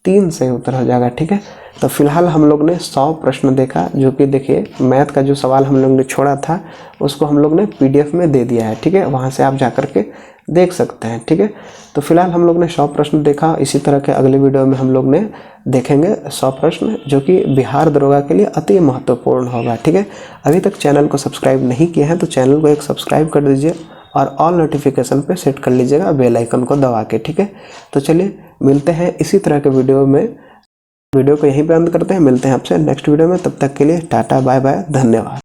3 सही उत्तर हो जाएगा। ठीक है, तो फिलहाल हम लोग ने 100 प्रश्न देखा, जो कि देखिए मैथ का जो सवाल हम लोग ने छोड़ा था उसको हम लोग ने पीडीएफ में दे दिया है। ठीक है, वहाँ से आप जा कर के देख सकते हैं। ठीक है, तो फिलहाल हम लोग ने 100 प्रश्न देखा। इसी तरह के अगले वीडियो में हम लोग ने देखेंगे 100 प्रश्न जो कि बिहार दरोगा के लिए अति महत्वपूर्ण होगा। ठीक है, अभी तक चैनल को सब्सक्राइब नहीं किए हैं तो चैनल को एक सब्सक्राइब कर दीजिए और ऑल नोटिफिकेशन पे सेट कर लीजिएगा बेल आइकन को दबा के। ठीक है, तो चलिए मिलते हैं इसी तरह के वीडियो में। वीडियो को यहीं पे अंत करते हैं, मिलते हैं आपसे नेक्स्ट वीडियो में। तब तक के लिए टाटा बाय बाय, धन्यवाद।